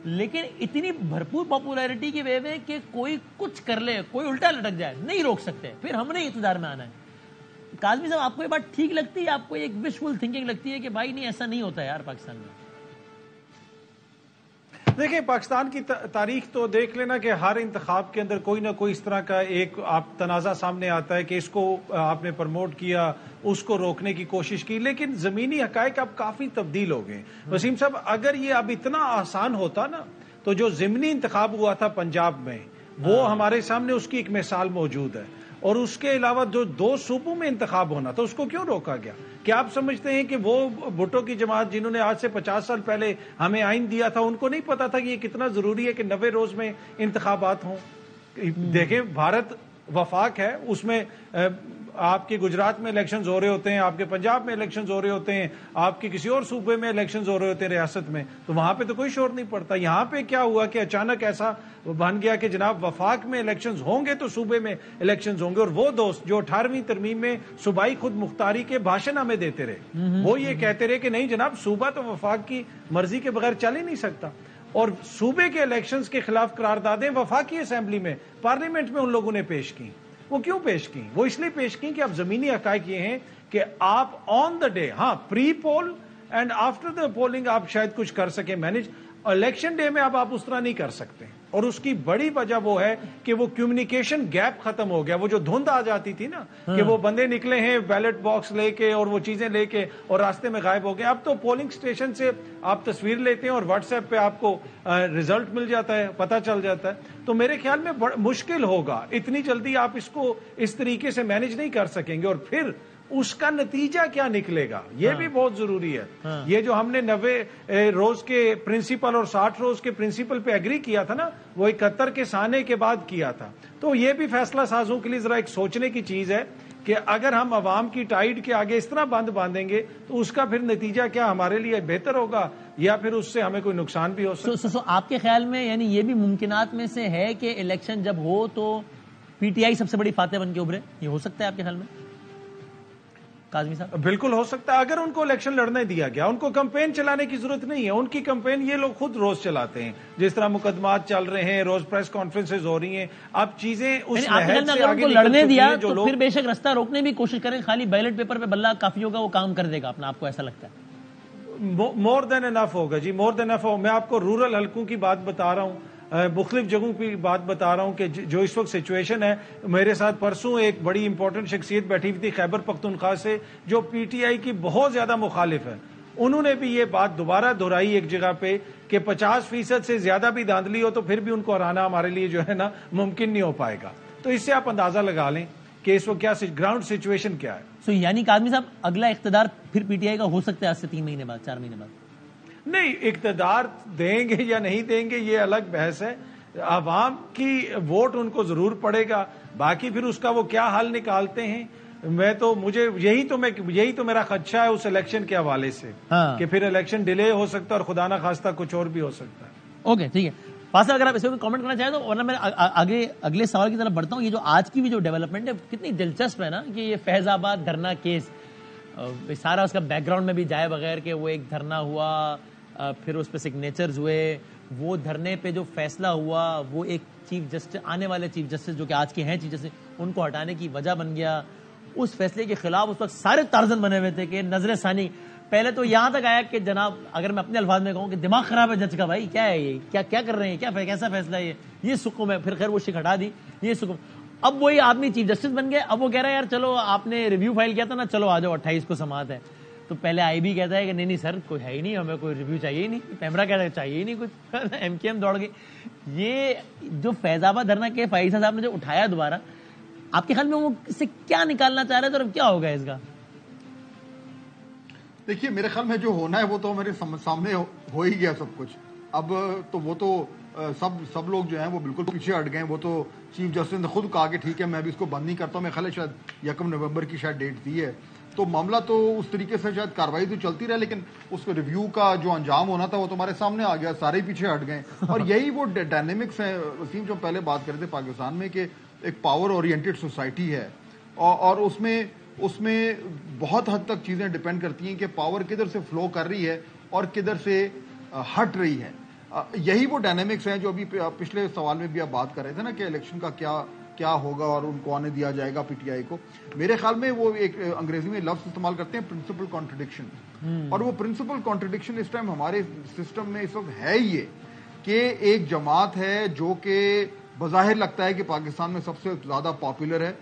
لیکن اتنی بھرپور پاپولیرٹی کی وجہ سے کہ کوئی کچھ کر لے، کوئی الٹا لٹک جائے، نہیں روک سکتے، پھر ہم نے اقتدار میں آنا ہے. کاظمی صاحب، آپ کو یہ بات ٹھیک لگتی ہے؟ آپ کو ایک وشفل تھنکنگ لگتی ہے کہ بھائی نہیں ایسا نہیں ہوتا ہے یار پاکستان میں؟ دیکھیں، پاکستان کی تاریخ تو دیکھ لینا کہ ہر انتخاب کے اندر کوئی نہ کوئی اس طرح کا ایک آپ تنازع سامنے آتا ہے کہ اس کو آپ نے پروموٹ کیا، اس کو روکنے کی کوشش کی. لیکن زمینی حقائق اب کافی تبدیل ہو گئے. وسیم صاحب، اگر یہ اب اتنا آسان ہوتا نا تو جو ضمنی انتخاب ہوا تھا پنجاب میں، وہ ہمارے سامنے اس کی ایک مثال موجود ہے. اور اس کے علاوہ جو 2 صوبوں میں انتخاب ہونا تھا اس کو کیوں روکا گیا؟ کیا آپ سمجھتے ہیں کہ وہ بھٹو کی جماعت جنہوں نے آج سے 50 سال پہلے ہمیں آئین دیا تھا، ان کو نہیں پتا تھا کہ یہ کتنا ضروری ہے کہ 90 روز میں انتخابات ہوں؟ دیکھیں بھارت وفاق ہے، اس میں آپ کے گجرات میں الیکشنز ہو رہے ہوتے ہیں، آپ کے پنجاب میں الیکشنز ہو رہے ہوتے ہیں، آپ کے کسی اور صوبے میں الیکشنز ہو رہے ہوتے ہیں ریاست میں، تو وہاں پہ تو کوئی شور نہیں پڑتا. یہاں پہ کیا ہوا کہ اچانک ایسا بن گیا کہ جناب وفاق میں الیکشنز ہوں گے تو صوبے میں الیکشنز ہوں گے. اور وہ دوست جو 18ویں ترمیم میں صوبائی خود مختاری کے بھاشن ہمیں دیتے رہے، وہ یہ کہتے رہے کہ نہیں جناب صوبہ تو وفاق کی مرضی کے بغیر چل ہی نہیں سکتا. اور صوبے کے الیکشنز کے خلاف قراردادیں وفاقی اسمبلی میں پارلیمنٹ میں ان لوگوں نے پیش کی. وہ کیوں پیش کی؟ وہ اس لیے پیش کی کہ اب زمینی حقائق یہ ہیں کہ آپ آن دا ڈے، ہاں پری پول اینڈ آفٹر دا پولنگ آپ شاید کچھ کر سکیں مینج، الیکشن ڈے میں اب آپ اس طرح نہیں کر سکتے. اور اس کی بڑی وجہ وہ ہے کہ وہ کمیونیکیشن گیپ ختم ہو گیا. وہ جو دھند آ جاتی تھی نا کہ وہ بندے نکلے ہیں بیلٹ باکس لے کے اور وہ چیزیں لے کے اور راستے میں غائب ہو گئے. اب تو پولنگ اسٹیشن سے آپ تصویر لیتے ہیں اور واٹس ایپ پہ آپ کو ریزلٹ مل جاتا ہے، پتہ چل جاتا ہے. تو میرے خیال میں مشکل ہوگا، اتنی جلدی آپ اس کو اس طریقے سے مینج نہیں کر سکیں گے. اور پھر اس کا نتیجہ کیا نکلے گا یہ بھی بہت ضروری ہے. یہ جو ہم نے 90 روز کے پرنسپل اور 60 روز کے پرنسپل پہ ایگری کیا تھا نا، وہ 71 کے سانے کے بعد کیا تھا. تو یہ بھی فیصلہ سازوں کے لیے ذرا ایک سوچنے کی چیز ہے کہ اگر ہم عوام کی ٹائٹ کے آگے اس طرح باندھیں گے تو اس کا پھر نتیجہ کیا ہمارے لیے بہتر ہوگا یا پھر اس سے ہمیں کوئی نقصان بھی ہو سکتا ہے. آپ کے خیال میں یعنی یہ بھی ممکنات میں سے ہے کہ الیکشن جب ہو تو پی ٹی آئی سب سے بڑی فاتح بن کے ابھرے؟ یہ ہو سکتا ہے آپ کے خیال میں کاظمی صاحب؟ بالکل ہو سکتا ہے اگر ان کو الیکشن لڑنے دیا گیا. ان کو کمپین چلانے کی ضرورت نہیں ہے، ان کی کمپین یہ لوگ خود روز چلاتے ہیں. جس طرح مقدمات چل رہے ہیں، روز پریس کانفرنسز ہو رہی ہیں، اب چیزیں اس لحاظ سے آگے لڑنے دیا تو پھر بے شک رستہ روکنے بھی کوشش کریں، خالی بیلٹ پیپر پہ بلہ کافی ہوگا، وہ کام کر دے گا اپنا. آپ کو ایسا لگتا ہے؟ مور دین انف ہوگا جی، مور دین انف ہوگا. میں آپ کو رورل حلقوں کی بات بتا رہا ہوں، مختلف جگہوں کی بات بتا رہا ہوں کہ جو اس وقت سچویشن ہے. میرے ساتھ پرسوں ایک بڑی امپورٹنٹ شخصیت بیٹھی ہوئی تھی خیبر پختونخوا سے جو پی ٹی آئی کی بہت زیادہ مخالف ہے. انہوں نے بھی یہ بات دوبارہ دہرائی ایک جگہ پہ کہ 50% سے زیادہ بھی دھاندلی ہو تو پھر بھی ان کو ہرانا ہمارے لیے جو ہے نا ممکن نہیں ہو پائے گا. تو اس سے آپ اندازہ لگا لیں کہ اس وقت کیا گراؤنڈ سچویشن کیا ہے. یعنی کاظمی صاحب اگلا اقتدار پھر پی ٹی آئی کا ہو سکتا ہے آج سے 3 مہینے بعد، 4 مہینے بعد؟ نہیں، اقتدار دیں گے یا نہیں دیں گے یہ الگ بحث ہے. عوام کی ووٹ ان کو ضرور پڑے گا، باقی پھر اس کا وہ کیا حل نکالتے ہیں. یہی تو میرا خدشہ ہے اس الیکشن کے حوالے سے کہ پھر الیکشن ڈیلے ہو سکتا ہے اور خدا نہ خواستہ کچھ اور بھی ہو سکتا ہے. اوکے ٹھیک ہے فاصل، اگر آپ اس میں کامنٹ کرنا چاہیں تو، ورنہ میں اگلے سوال کی طرف بڑھتا ہوں. یہ جو آج کی بھی جو ڈیولپمنٹ ہے کتنی دلچسپ ہے نا کہ یہ فیض آباد دھرنا کیس سارا اس کا بیک گراؤنڈ میں بھی جائے بغیر کہ وہ ایک دھرنا ہوا، پھر اس پہ سگنیچرز ہوئے، وہ دھرنے پہ جو فیصلہ ہوا وہ ایک چیف جسٹس، آنے والے چیف جسٹس جو کہ آج کے ہیں چیف جسٹس، ان کو ہٹانے کی وجہ بن گیا. اس فیصلے کے خلاف اس وقت سارے تارزن بنے ہوئے تھے کہ نظر ثانی. پہلے تو یہاں تک آیا کہ جناب اگر میں اپنے الفاظ میں کہوں کہ دماغ خراب ہے جج کا، بھائی کیا ہے یہ، کیا کر رہے ہیں، کیسا فیصلہ ہے یہ سکم ہے. پھر خیر وہ شک ہٹا دی، یہ سکم. اب وہی آدمی چیف جسٹس بن گئے. اب وہ کہہ رہا ہے یار چلو آپ نے ریویو فائل کیا تھا نا، چلو آ جاؤ 28 کو سماعت ہے. تو پہلے آئی بی کہتا ہے کہ نہیں سر کوئی ہے ہی نہیں، ہمیں کوئی ریویو چاہیے ہی نہیں. پیمرا کہتا ہے چاہیے ہی نہیں کچھ. ایم کے ایم دوڑ گئی. یہ جو فیض آباد دھرنا کے فائزہ صاحب نے جو اٹھایا دوبارہ، آپ کے خیال میں وہ اس سے کیا نکالنا چاہ رہے تھے اور اب کیا ہوگا اس کا؟ دیکھیے میرے خیال میں جو ہونا ہے وہ تو میرے سامنے ہو ہی گیا سب کچھ. اب تو وہ تو سب لوگ جو ہیں وہ بالکل پیچھے ہٹ گئے. وہ تو چیف جسٹس نے خود کہا کہ ٹھیک ہے میں بھی اس کو بند نہیں کرتا ہوں. میں خیال ہے شاید 1 نومبر کی شاید ڈیٹ دی ہے. تو معاملہ تو اس طریقے سے شاید کاروائی تو چلتی رہے، لیکن اس کو ریویو کا جو انجام ہونا تھا وہ تمہارے سامنے آ گیا، سارے پیچھے ہٹ گئے. اور یہی وہ ڈائنامکس ہیں وسیم جو پہلے بات کر رہے تھے پاکستان میں کہ ایک پاور اورینٹڈ سوسائٹی ہے اور اس میں بہت حد تک چیزیں ڈیپینڈ کرتی ہیں کہ پاور کدھر سے فلو کر رہی ہے اور کدھر سے ہٹ رہی ہے. یہی وہ ڈائنامکس ہیں جو ابھی پچھلے سوال میں بھی آپ بات کر رہے تھے نا کہ الیکشن کا کیا ہوگا اور ان کو آنے دیا جائے گا پی ٹی آئی کو. میرے خیال میں وہ ایک انگریزی میں لفظ استعمال کرتے ہیں پرنسپل کانٹرڈکشن، اور وہ پرنسپل کانٹرڈکشن اس ٹائم ہمارے سسٹم میں اس وقت ہے یہ کہ ایک جماعت ہے جو کہ بظاہر لگتا ہے کہ پاکستان میں سب سے زیادہ پاپولر ہے،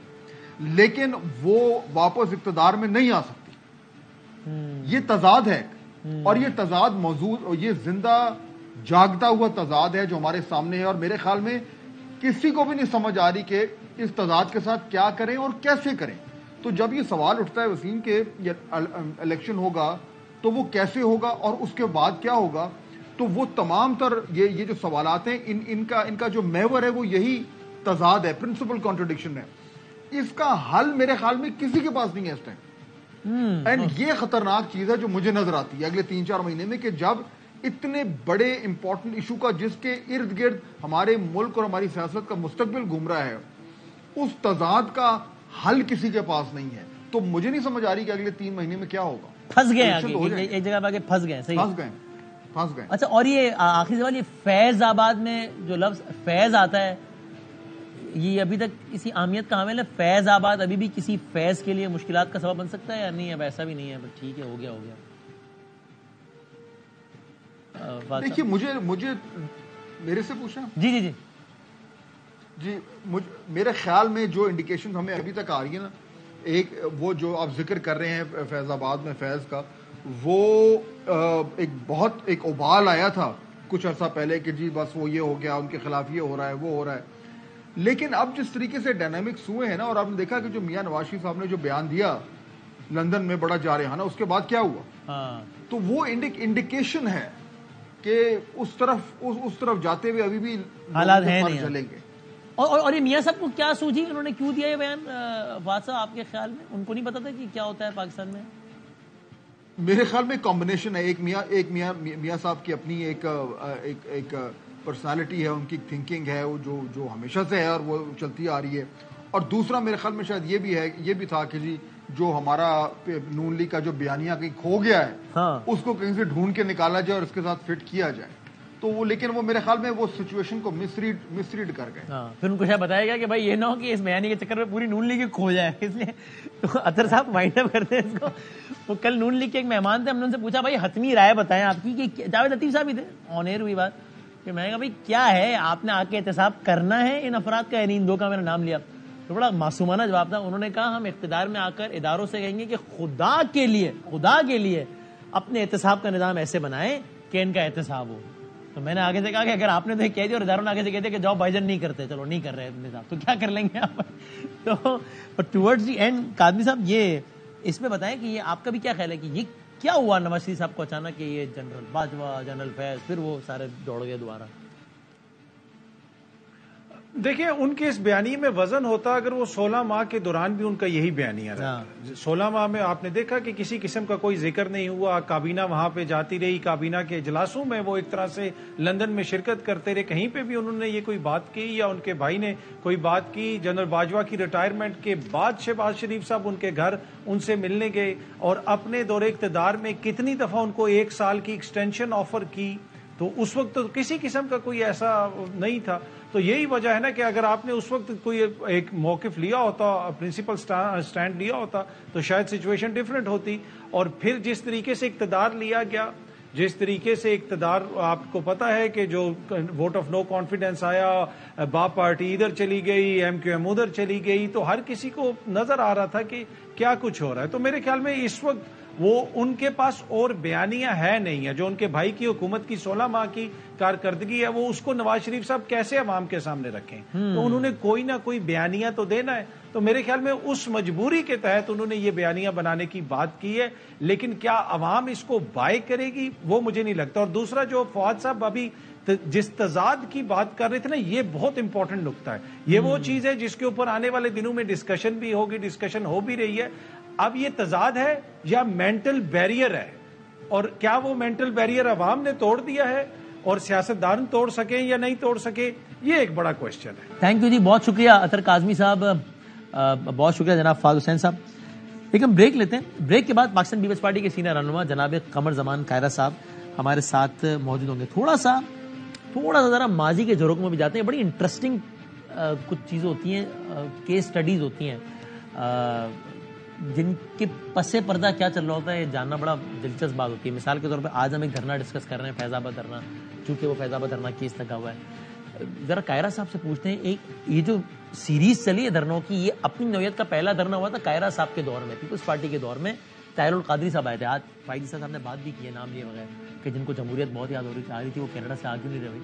لیکن وہ واپس اقتدار میں نہیں آ سکتی. یہ تضاد ہے اور یہ تضاد موجود، یہ زندہ جاگتا ہوا تضاد ہے جو ہمارے سامنے ہے. اور میرے خیال میں کسی کو بھی نہیں سمجھ آ رہی کہ اس تضاد کے ساتھ کیا کریں اور کیسے کریں. تو جب یہ سوال اٹھتا ہے وسیم کہ الیکشن ہوگا تو وہ کیسے ہوگا اور اس کے بعد کیا ہوگا، تو وہ تمام تر یہ جو سوالات ہیں ان کا جو محور ہے وہ یہی تضاد ہے, پرنسپل کانٹرڈکشن ہے. اس کا حل میرے خیال میں کسی کے پاس نہیں ہے اس ٹائم. اینڈ یہ خطرناک چیز ہے جو مجھے نظر آتی ہے اگلے 3-4 مہینے میں, کہ جب اتنے بڑے امپورٹنٹ ایشو کا جس کے ارد گرد ہمارے ملک اور ہماری سیاست کا مستقبل گھوم رہا ہے, اس تضاد کا حل کسی کے پاس نہیں ہے. تو مجھے نہیں سمجھ آ رہی کہ اگلے 3 مہینے میں کیا ہوگا. پھنس گئے ایک جگہ پہ, پھنس گئے. صحیح پھنس گئے. اچھا, اور یہ آخری سوال, یہ فیض آباد میں جو لفظ فیض آتا ہے یہ ابھی تک کسی اہمیت کا حامل ہے؟ فیض آباد ابھی بھی کسی فیض کے لیے مشکلات کا سبب بن سکتا ہے یا نہیں؟ اب ایسا بھی نہیں ہے, بس ٹھیک ہے, ہو گیا. دیکھیے مجھے میرے سے پوچھا. جی میرے خیال میں جو انڈیکیشن ہمیں ابھی تک آ رہی ہے نا, ایک وہ جو آپ ذکر کر رہے ہیں فیض آباد میں فیض کا, وہ ایک ابال آیا تھا کچھ عرصہ پہلے کہ جی بس وہ یہ ہو گیا, ان کے خلاف یہ ہو رہا ہے, وہ ہو رہا ہے. لیکن اب جس طریقے سے ڈائنامکس ہوئے ہیں نا, اور آپ نے دیکھا کہ جو میاں نواز شریف صاحب نے جو بیان دیا لندن میں بڑا جارحانہ, اس کے بعد کیا ہوا, تو وہ انڈیکیشن ہے کہ اس طرف جاتے ہوئے ابھی بھی حالات ہیں نہیں چلیں گے. اور یہ میاں صاحب کو کیا سوجھی, انہوں نے کیوں دیا یہ بیان فواد صاحب آپ کے خیال میں؟ ان کو نہیں پتا تھا کہ کیا ہوتا ہے پاکستان میں؟ میرے خیال میں کمبینیشن ہے. ایک میاں صاحب کی اپنی ایک پرسنالٹی ہے, ان کی تھنکنگ ہے جو ہمیشہ سے ہے اور وہ چلتی آ رہی ہے. اور دوسرا میرے خیال میں شاید یہ بھی تھا کہ جی جو ہمارا نون لیگ کا جو بیانیہ کہیں کھو گیا ہے اس کو کہیں سے ڈھونڈ کے نکالا جائے اور اس کے ساتھ فٹ کیا جائے. تو وہ لیکن وہ میرے خیال میں وہ سچویشن کو مسریڈ کر گئے. پھر ان کو شاید بتایا گیا کہ بھائی یہ نہ ہو کہ اس بیانی کے چکر میں پوری نون لیگ کھو جائے, اس لیے تو اطہر صاحب وائنڈ اپ کرتے ہیں اس کو. وہ کل نون لیگ کے ایک مہمان تھے, ہم نے ان سے پوچھا بھائی حتمی رائے بتائیں آپ کی, کہ جاوید لطیف صاحب ہی تھے, آن ایئر ہوئی بات, کہ میں نے کہا بھائی کیا ہے, آپ نے آ کے احتساب کرنا ہے ان افراد کا, یعنی ان دو کا میں نے نام لیا. تو بڑا معصومانہ جواب تھا. انہوں نے کہا ہم اقتدار میں آ کر اداروں سے کہیں گے کہ خدا کے لیے اپنے احتساب کا نظام ایسے بنائیں کہ ان کا احتساب ہو. تو میں نے آگے سے کہا کہ اگر آپ نے تو کہہ دیا اور اداروں نے آگے سے کہہ دیا کہ جاؤ بھائی جان نہیں کرتے, چلو نہیں کر رہے نظام, تو کیا کر لیں گے آپ؟ تو ٹورڈز دی اینڈ قادمی صاحب یہ اس میں بتائیں کہ یہ آپ کا بھی کیا خیال ہے کہ یہ کیا ہوا نواز شریف صاحب کو اچانک کہ یہ جنرل باجوہ, جنرل فیض, پھر وہ سارے دوڑ گئے دوبارہ؟ دیکھیں ان کے اس بیانیے میں وزن ہوتا اگر وہ 16 ماہ کے دوران بھی ان کا یہی بیانیہ رہا. 16 ماہ میں آپ نے دیکھا کہ کسی قسم کا کوئی ذکر نہیں ہوا, کابینہ وہاں پہ جاتی رہی, کابینہ کے اجلاسوں میں وہ ایک طرح سے لندن میں شرکت کرتے رہے, کہیں پہ بھی انہوں نے یہ کوئی بات کی یا ان کے بھائی نے کوئی بات کی. جنرل باجوہ کی ریٹائرمنٹ کے بعد شہباز شریف صاحب ان کے گھر ان سے ملنے گئے اور اپنے دور اقتدار میں کتنی دفعہ ان کو 1 سال کی ایکسٹینشن آفر کی. تو اس وقت تو کسی قسم کا کوئی ایسا نہیں تھا. تو یہی وجہ ہے نا کہ اگر آپ نے اس وقت کوئی ایک موقف لیا ہوتا, پرنسپل سٹینڈ لیا ہوتا, تو شاید سچویشن ڈیفرنٹ ہوتی. اور پھر جس طریقے سے اقتدار لیا گیا, جس طریقے سے اقتدار, آپ کو پتا ہے کہ جو ووٹ آف نو کانفیڈنس آیا, با پارٹی ادھر چلی گئی, MQM ادھر چلی گئی, تو ہر کسی کو نظر آ رہا تھا کہ کیا کچھ ہو رہا ہے. تو میرے خیال میں اس وقت وہ ان کے پاس اور بیانیہ ہے نہیں ہے. جو ان کے بھائی کی حکومت کی 16 ماہ کی کارکردگی ہے, وہ اس کو نواز شریف صاحب کیسے عوام کے سامنے رکھیں؟ تو انہوں نے کوئی نہ کوئی بیانیہ تو دینا ہے. تو میرے خیال میں اس مجبوری کے تحت انہوں نے یہ بیانیہ بنانے کی بات کی ہے, لیکن کیا عوام اس کو بائی کرے گی وہ مجھے نہیں لگتا. اور دوسرا جو فواد صاحب ابھی جس تضاد کی بات کر رہے تھے نا, یہ بہت امپورٹنٹ نکتہ ہے. یہ وہ چیز ہے جس کے اوپر آنے والے دنوں میں ڈسکشن بھی ہوگی, ڈسکشن ہو بھی رہی ہے. اب یہ تضاد ہے یا مینٹل بیریئر ہے, اور کیا وہ مینٹل بیریئر عوام نے توڑ دیا ہے اور سیاستدان توڑ سکیں یا نہیں توڑ سکے, یہ ایک بڑا کوشچن ہے. تھینک یو جی, بہت شکریہ اطہر کاظمی صاحب, بہت شکریہ جناب فواد حسین صاحب. ایک ہم بریک لیتے ہیں, بریک کے بعد پاکستان پیپلز پارٹی کے سینئر رہنما جناب قمر زمان کائرہ صاحب ہمارے ساتھ موجود ہوں گے. تھوڑا سا ذرا ماضی کے جھروکوں میں بھی جاتے ہیں. بڑی انٹرسٹنگ کچھ چیزیں ہوتی ہیں, کیس سٹڈیز ہوتی ہیں جن کے پس پردہ کیا چل رہا ہوتا ہے, یہ جاننا بڑا دلچسپ بات ہوتی ہے. مثال کے طور پہ آج ہم ایک دھرنا ڈسکس کر رہے ہیں, فیض آباد دھرنا, چونکہ وہ فیض آباد دھرنا کیس لگا ہوا ہے. ذرا کائرہ صاحب سے پوچھتے ہیں, ایک یہ جو سیریز چلی ہے دھرنوں کی, یہ اپنی نوعیت کا پہلا دھرنا ہوا تھا کائرہ صاحب کے دور میں, پیپلز پارٹی کے دور میں. طاہر القادری صاحب آئے تھے, آج فائدی صاحب نے بات بھی کی ہے, نام لیے بغیر, کہ جن کو جمہوریت بہت یاد ہو رہی تھی, وہ کینیڈا سے آگے نہیں رہی.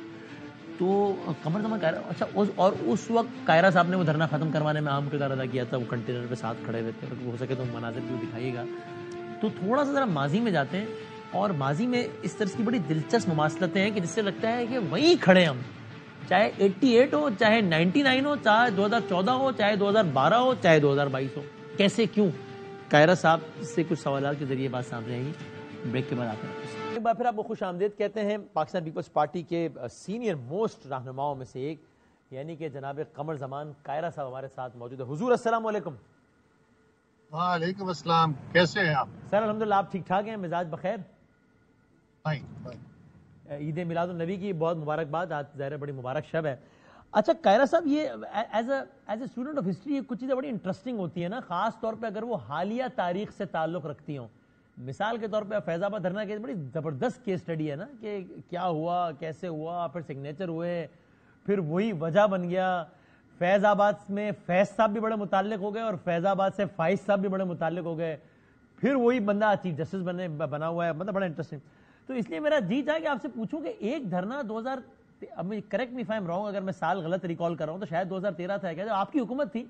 تو قمر زمان کائرہ, اچھا, اور اس وقت کائرہ صاحب نے وہ دھرنا ختم کروانے میں اہم کردار ادا کیا تھا, وہ کنٹینر پہ ساتھ کھڑے ہوئے تھے, ہو سکے تو مناظر بھی دکھائیے گا. تو تھوڑا سا ذرا ماضی میں جاتے ہیں, اور ماضی میں اس طرح کی بڑی دلچسپ مماثلتیں ہیں کہ جس سے لگتا ہے کہ وہیں کھڑے ہم چاہے 88 ہو، چاہے 99 ہو، چاہے 2014 ہو، چاہے 2012 ہو، چاہے 2022 ہو؟ کیسے، کیوں؟ قاہرہ صاحب سے کچھ سوالات کے ذریعے بات سامنے رہے گی، بریک کے بعد آتے ہیں۔ ایک بار پھر آپ کو خوش آمدید کہتے ہیں۔ پاکستان پیپلز پارٹی کے سینئر موسٹ رہنماؤں میں سے ایک یعنی کہ جناب قمر زمان قاہرہ صاحب ہمارے ساتھ موجود ہے۔ حضور السلام علیکم۔ وعلیکم السلام، کیسے ہیں آپ؟ سر الحمدللہ، آپ ٹھیک ٹھاک ہیں؟ مزاج بخیر؟ عید میلاد النبی کی بہت مبارکباد، آج ظاہر بڑی مبارک شب ہے۔ اچھا قاہرہ صاحب، یہ as a student of history کچھ چیزیں بڑی انٹرسٹنگ ہوتی ہیں نا، خاص طور پہ اگر وہ حالیہ تاریخ سے تعلق رکھتی ہوں۔ مثال کے طور پہ فیض آباد دھرنا کی بڑی زبردست کیس اسٹڈی ہے نا، کہ کیا ہوا، کیسے ہوا، پھر سگنیچر ہوئے، پھر وہی وجہ بن گیا۔ فیض آباد میں فیض صاحب بھی بڑے متعلق ہو گئے اور فیض آباد سے فائز صاحب بھی بڑے متعلق ہو گئے، پھر وہی بندہ چیف جسٹس بنا ہوا ہے، مطلب بڑا انٹرسٹنگ۔ تو اس لیے میرا جی چاہے کہ آپ سے پوچھوں کہ ایک دھرنا 2000، اب correct me if I am wrong, اگر میں سال غلط ریکال کر رہا ہوں تو شاید 2013 تھا کیا، جو آپ کی حکومت تھی،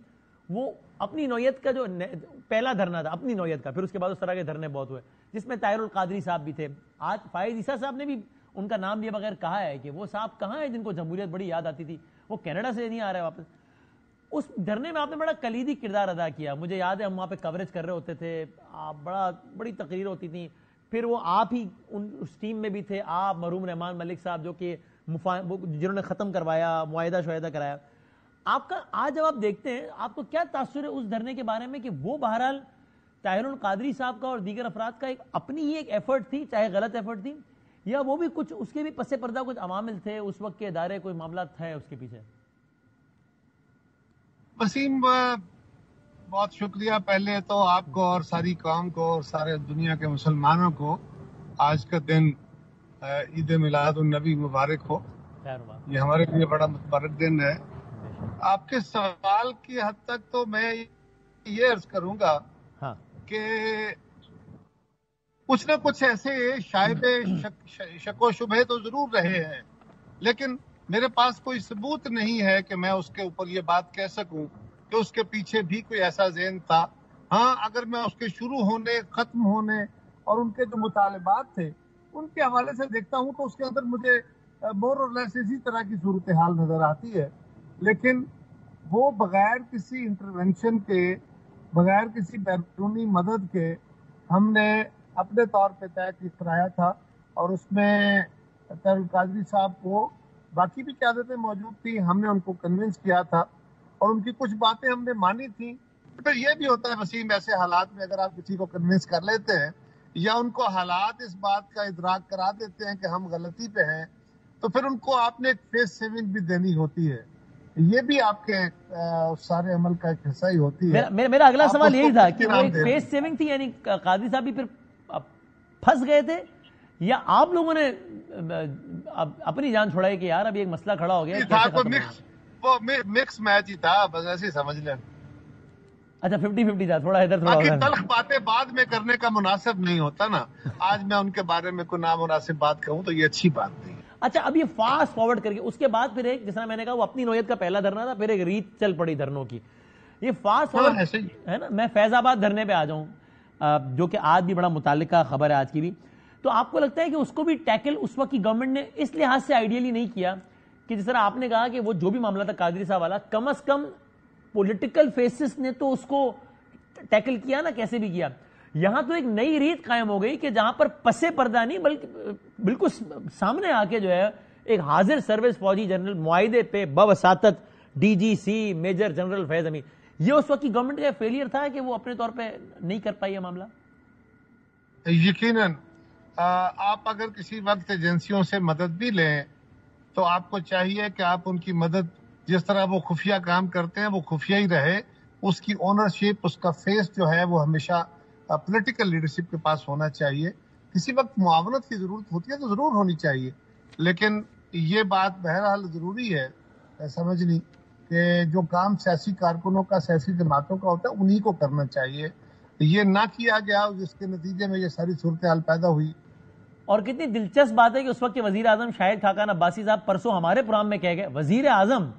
وہ اپنی نوعیت کا جو پہلا دھرنا تھا اپنی نوعیت کا، پھر اس کے بعد اس طرح کے دھرنے بہت ہوئے جس میں طاہر القادری صاحب بھی تھے۔ آج فائز عیسیٰ صاحب نے بھی ان کا نام لیے بغیر کہا ہے کہ وہ صاحب کہاں ہیں جن کو جمہوریت بڑی یاد آتی تھی، وہ کینیڈا سے نہیں آ رہے واپس۔ اس دھرنے میں آپ نے بڑا کلیدی کردار ادا کیا، مجھے یاد ہے ہم وہاں پہ کوریج کر رہے ہوتے تھے، بڑی تقریر ہوتی تھی، پھر وہ آپ ہی اس ٹیم میں بھی تھے، آپ، مرحوم رحمان ملک صاحب جو کہ جنہوں نے ختم کروایا، معاہدہ شعاہدہ کرایا۔ آپ کا آج جب آپ دیکھتے ہیں، آپ کو کیا تاثر ہے اس دھرنے کے بارے میں کہ وہ بہرحال طاہر القادری صاحب کا اور دیگر افراد کا اپنی ہی ایک ایفرٹ تھی، چاہے غلط ایفرٹ تھی، یا وہ بھی کچھ اس کے بھی پس پردہ کچھ عوامل تھے اس وقت کے ادارے، کوئی معاملات تھے اس کے پیچھے؟ وسیم، بہت شکریہ پہلے تو آپ کو اور ساری قوم کو اور سارے دنیا کے مسلمانوں کو آج کا دن عید میلاد النبی مبارک ہو۔ یہ ہمارے لیے بڑا مبارک دن ہے۔ آپ کے سوال کی حد تک تو میں یہ عرض کروں گا کہ کچھ نہ کچھ ایسے شائبے شک و شبہ تو ضرور رہے ہیں، لیکن میرے پاس کوئی ثبوت نہیں ہے کہ میں اس کے اوپر یہ بات کہہ سکوں کہ اس کے پیچھے بھی کوئی ایسا ذہن تھا۔ ہاں، اگر میں اس کے شروع ہونے، ختم ہونے اور ان کے جو مطالبات تھے ان کے حوالے سے دیکھتا ہوں تو اس کے اندر مجھے مور اور لیس اسی طرح کی صورتحال نظر آتی ہے، لیکن وہ بغیر کسی انٹرونشن کے، بغیر کسی بیرونی مدد کے ہم نے اپنے طور پہ طے کرایا تھا، اور اس میں طاہر القادری صاحب کو باقی بھی قیادتیں موجود تھیں، ہم نے ان کو کنونس کیا تھا اور ان کی کچھ باتیں ہم نے مانی تھیں۔ پھر یہ بھی ہوتا ہے وسیم، ایسے حالات میں اگر آپ کسی کو کنونس کر لیتے ہیں یا ان کو حالات اس بات کا ادراک کرا دیتے ہیں کہ ہم غلطی پہ ہیں، تو پھر ان کو آپ نے ایک فیس سیونگ بھی دینی ہوتی ہے، یہ بھی آپ کے سارے عمل کا ایک حصہ ہی ہوتی ہے۔ میرا اگلا سوال یہی تھا کہ وہ ایک فیس سیونگ تھی، یعنی قاضی صاحب بھی پھر پھنس گئے تھے یا آپ لوگوں نے اپنی جان چھوڑائی کہ یار اب ایک مسئلہ کھڑا ہو گیا؟ وہ مکس میچ ہی تھا، بس ایسے سمجھ لیں۔ اچھا، 50-50 تھا، تھوڑا ادھر تھوڑا ادھر۔ تلخ باتیں بعد میں کرنے کا مناسب نہیں ہوتا نا، آج میں ان کے بارے میں کوئی نامناسب بات کہوں تو یہ اچھی بات نہیں۔ اچھا، اب یہ فاسٹ فارورڈ کر کے اس کے بعد پھر ایک، جس طرح میں نے کہا وہ اپنی نوعیت کا پہلا دھرنا تھا، پھر ایک ریت چل پڑی دھرنوں کی، یہ فاسٹ فارورڈ ہے نا۔ میں فیض آباد دھرنے پہ آ جاؤں، جو کہ آج بھی بڑا متعلقہ خبر ہے آج کی بھی، تو آپ کو لگتا ہے کہ اس کو بھی ٹیکل اس وقت کی گورنمنٹ نے اس لحاظ سے آئیڈیلی نہیں کیا کہ جس طرح آپ نے کہا کہ وہ جو بھی معاملہ تھا قادری صاحب والا، کم از کم پولیٹیکل فیسز نے تو اس کو ٹیکل کیا نا، کیسے بھی کیا۔ یہاں تو ایک نئی ریت قائم ہو گئی کہ جہاں پر پسے پردہ نہیں بلکہ بالکل سامنے آ کے جو ہے ایک حاضر سروس فوجی جنرل معاہدے پہ بوساطت ڈی جی سی میجر جنرل فیض امین، یہ اس وقت کی گورنمنٹ کا فیلئر تھا کہ وہ اپنے طور پہ نہیں کر پائی یہ معاملہ؟ یقیناً آپ اگر کسی وقت ایجنسیوں سے مدد بھی لیں تو آپ کو چاہیے کہ آپ ان کی مدد، جس طرح وہ خفیہ کام کرتے ہیں وہ خفیہ ہی رہے، اس کی اونرشپ، اس کا فیس جو ہے وہ ہمیشہ پولیٹیکل لیڈرشپ کے پاس ہونا چاہیے۔ کسی وقت معاونت کی ضرورت ہوتی ہے تو ضرور ہونی چاہیے، لیکن یہ بات بہرحال ضروری ہے سمجھنی کہ جو کام سیاسی کارکنوں کا، سیاسی جماعتوں کا ہوتا ہے انہی کو کرنا چاہیے، یہ نہ کیا گیا جس کے نتیجے میں یہ ساری صورتحال پیدا ہوئی۔ اور کتنی دلچسپ بات ہے کہ اس وقت کے وزیر اعظم شاہد خاقان عباسی صاحب پرسوں ہمارے پروگرام میں کہہ گئے، وزیر اعظم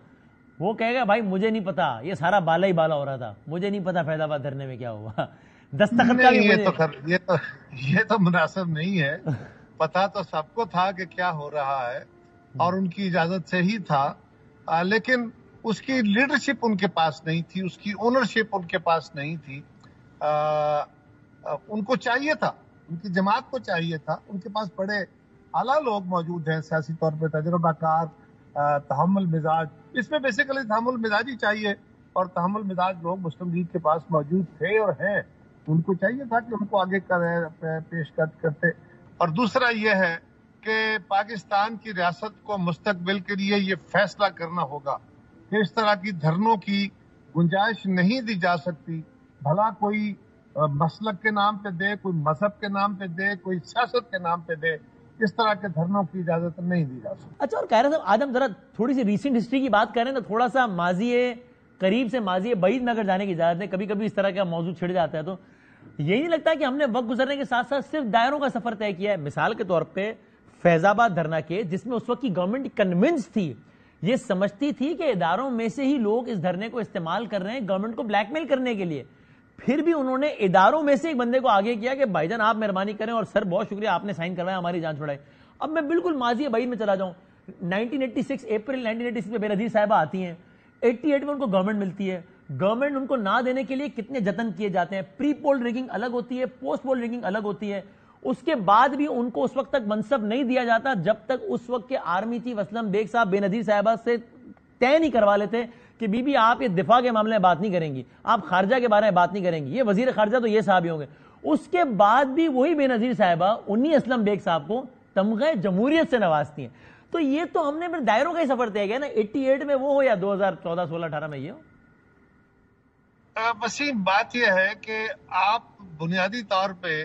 وہ کہہ گئے بھائی مجھے نہیں پتا، یہ سارا بالا ہی بالا ہو رہا تھا، مجھے نہیں پتا فیض آباد دھرنے میں کیا ہوا، دستخط کا بھی یہ تو مناسب نہیں ہے، پتا تو سب کو تھا کہ کیا ہو رہا ہے اور ان کی اجازت سے ہی تھا، لیکن اس کی لیڈرشپ ان کے پاس نہیں تھی, اس کی اونرشپ ان کے پاس نہیں تھی. ان کو چاہیے تھا, ان کی جماعت کو چاہیے تھا, ان کے پاس بڑے اعلیٰ لوگ موجود ہیں سیاسی طور پہ, تجربہ کار, تحمل مزاج. اس میں بیسیکلی تحمل مزاجی چاہیے, اور تحمل مزاج لوگ مسلم لیگ کے پاس موجود تھے اور ہیں. ان کو چاہیے تھا کہ ان کو آگے پیش کرتے. اور دوسرا یہ ہے کہ پاکستان کی ریاست کو مستقبل کے لیے یہ فیصلہ کرنا ہوگا کہ اس طرح کی دھرنوں کی گنجائش نہیں دی جا سکتی. بھلا کوئی مسلک کے نام پہ دے, کوئی مذہب کے نام پہ دے, کوئی سیاست کے نام پہ دے, اس طرح کے دھرنوں کی اجازت نہیں دی جا سکتی. اچھا, اور کہہ رہے صاحب آج ہم ذرا تھوڑی سی ریسنٹ ہسٹری کی بات کر رہے ہیں تو تھوڑا سا ماضی قریب سے ماضی بعید میں اگر جانے کی اجازت ہے. کبھی کبھی اس طرح کا موضوع چھڑ جاتا ہے تو یہی نہیں لگتا کہ ہم نے وقت گزرنے کے ساتھ ساتھ صرف دائروں کا سفر طے کیا ہے. مثال کے طور پہ فیض آباد دھرنا کیس, جس میں اس وقت کی گورنمنٹ کنونس تھی, یہ سمجھتی تھی کہ اداروں میں سے ہی لوگ اس دھرنے کو استعمال کر رہے ہیں گورنمنٹ کو بلیک میل کرنے کے لیے, پھر بھی انہوں نے اداروں میں سے ایک بندے کو آگے کیا کہ بھائی جان آپ مہربانی کریں اور سر بہت شکریہ آپ نے سائن کروایا, ہماری جان چھڑائی. اب میں بالکل ماضی بعید میں چلا جاؤں, 1986 اپریل 1986 میں بے نظیر صاحبہ آتی ہیں, 88 میں ان کو گورنمنٹ ملتی ہے. گورنمنٹ ان کو نہ دینے کے لیے کتنے جتن کیے جاتے ہیں, پری پول ریگنگ الگ ہوتی ہے, پوسٹ پول ریگنگ الگ ہوتی ہے. اس کے بعد بھی ان کو اس وقت تک منصب نہیں دیا جاتا جب تک اس وقت کے آرمی چیف اسلم بیگ صاحب بے نظیر صاحبہ سے طے نہیں کروا لیتے کہ بی بی آپ یہ دفاع کے معاملے میں بات نہیں کریں گی, آپ خارجہ کے بارے میں بات نہیں کریں گی, یہ وزیر خارجہ تو یہ صاحب ہی ہوں گے. اس کے بعد بھی وہی بے نظیر صاحبہ انہی اسلم بیگ صاحب کو تمغہ جمہوریت سے نوازتی ہیں. تو یہ تو ہم نے پھر دائروں کا ہی سفر طے کیا نا, 88 میں وہ ہو یا 2014 16 18 میں یہ ہو. وسیم, بات یہ ہے کہ آپ بنیادی طور پہ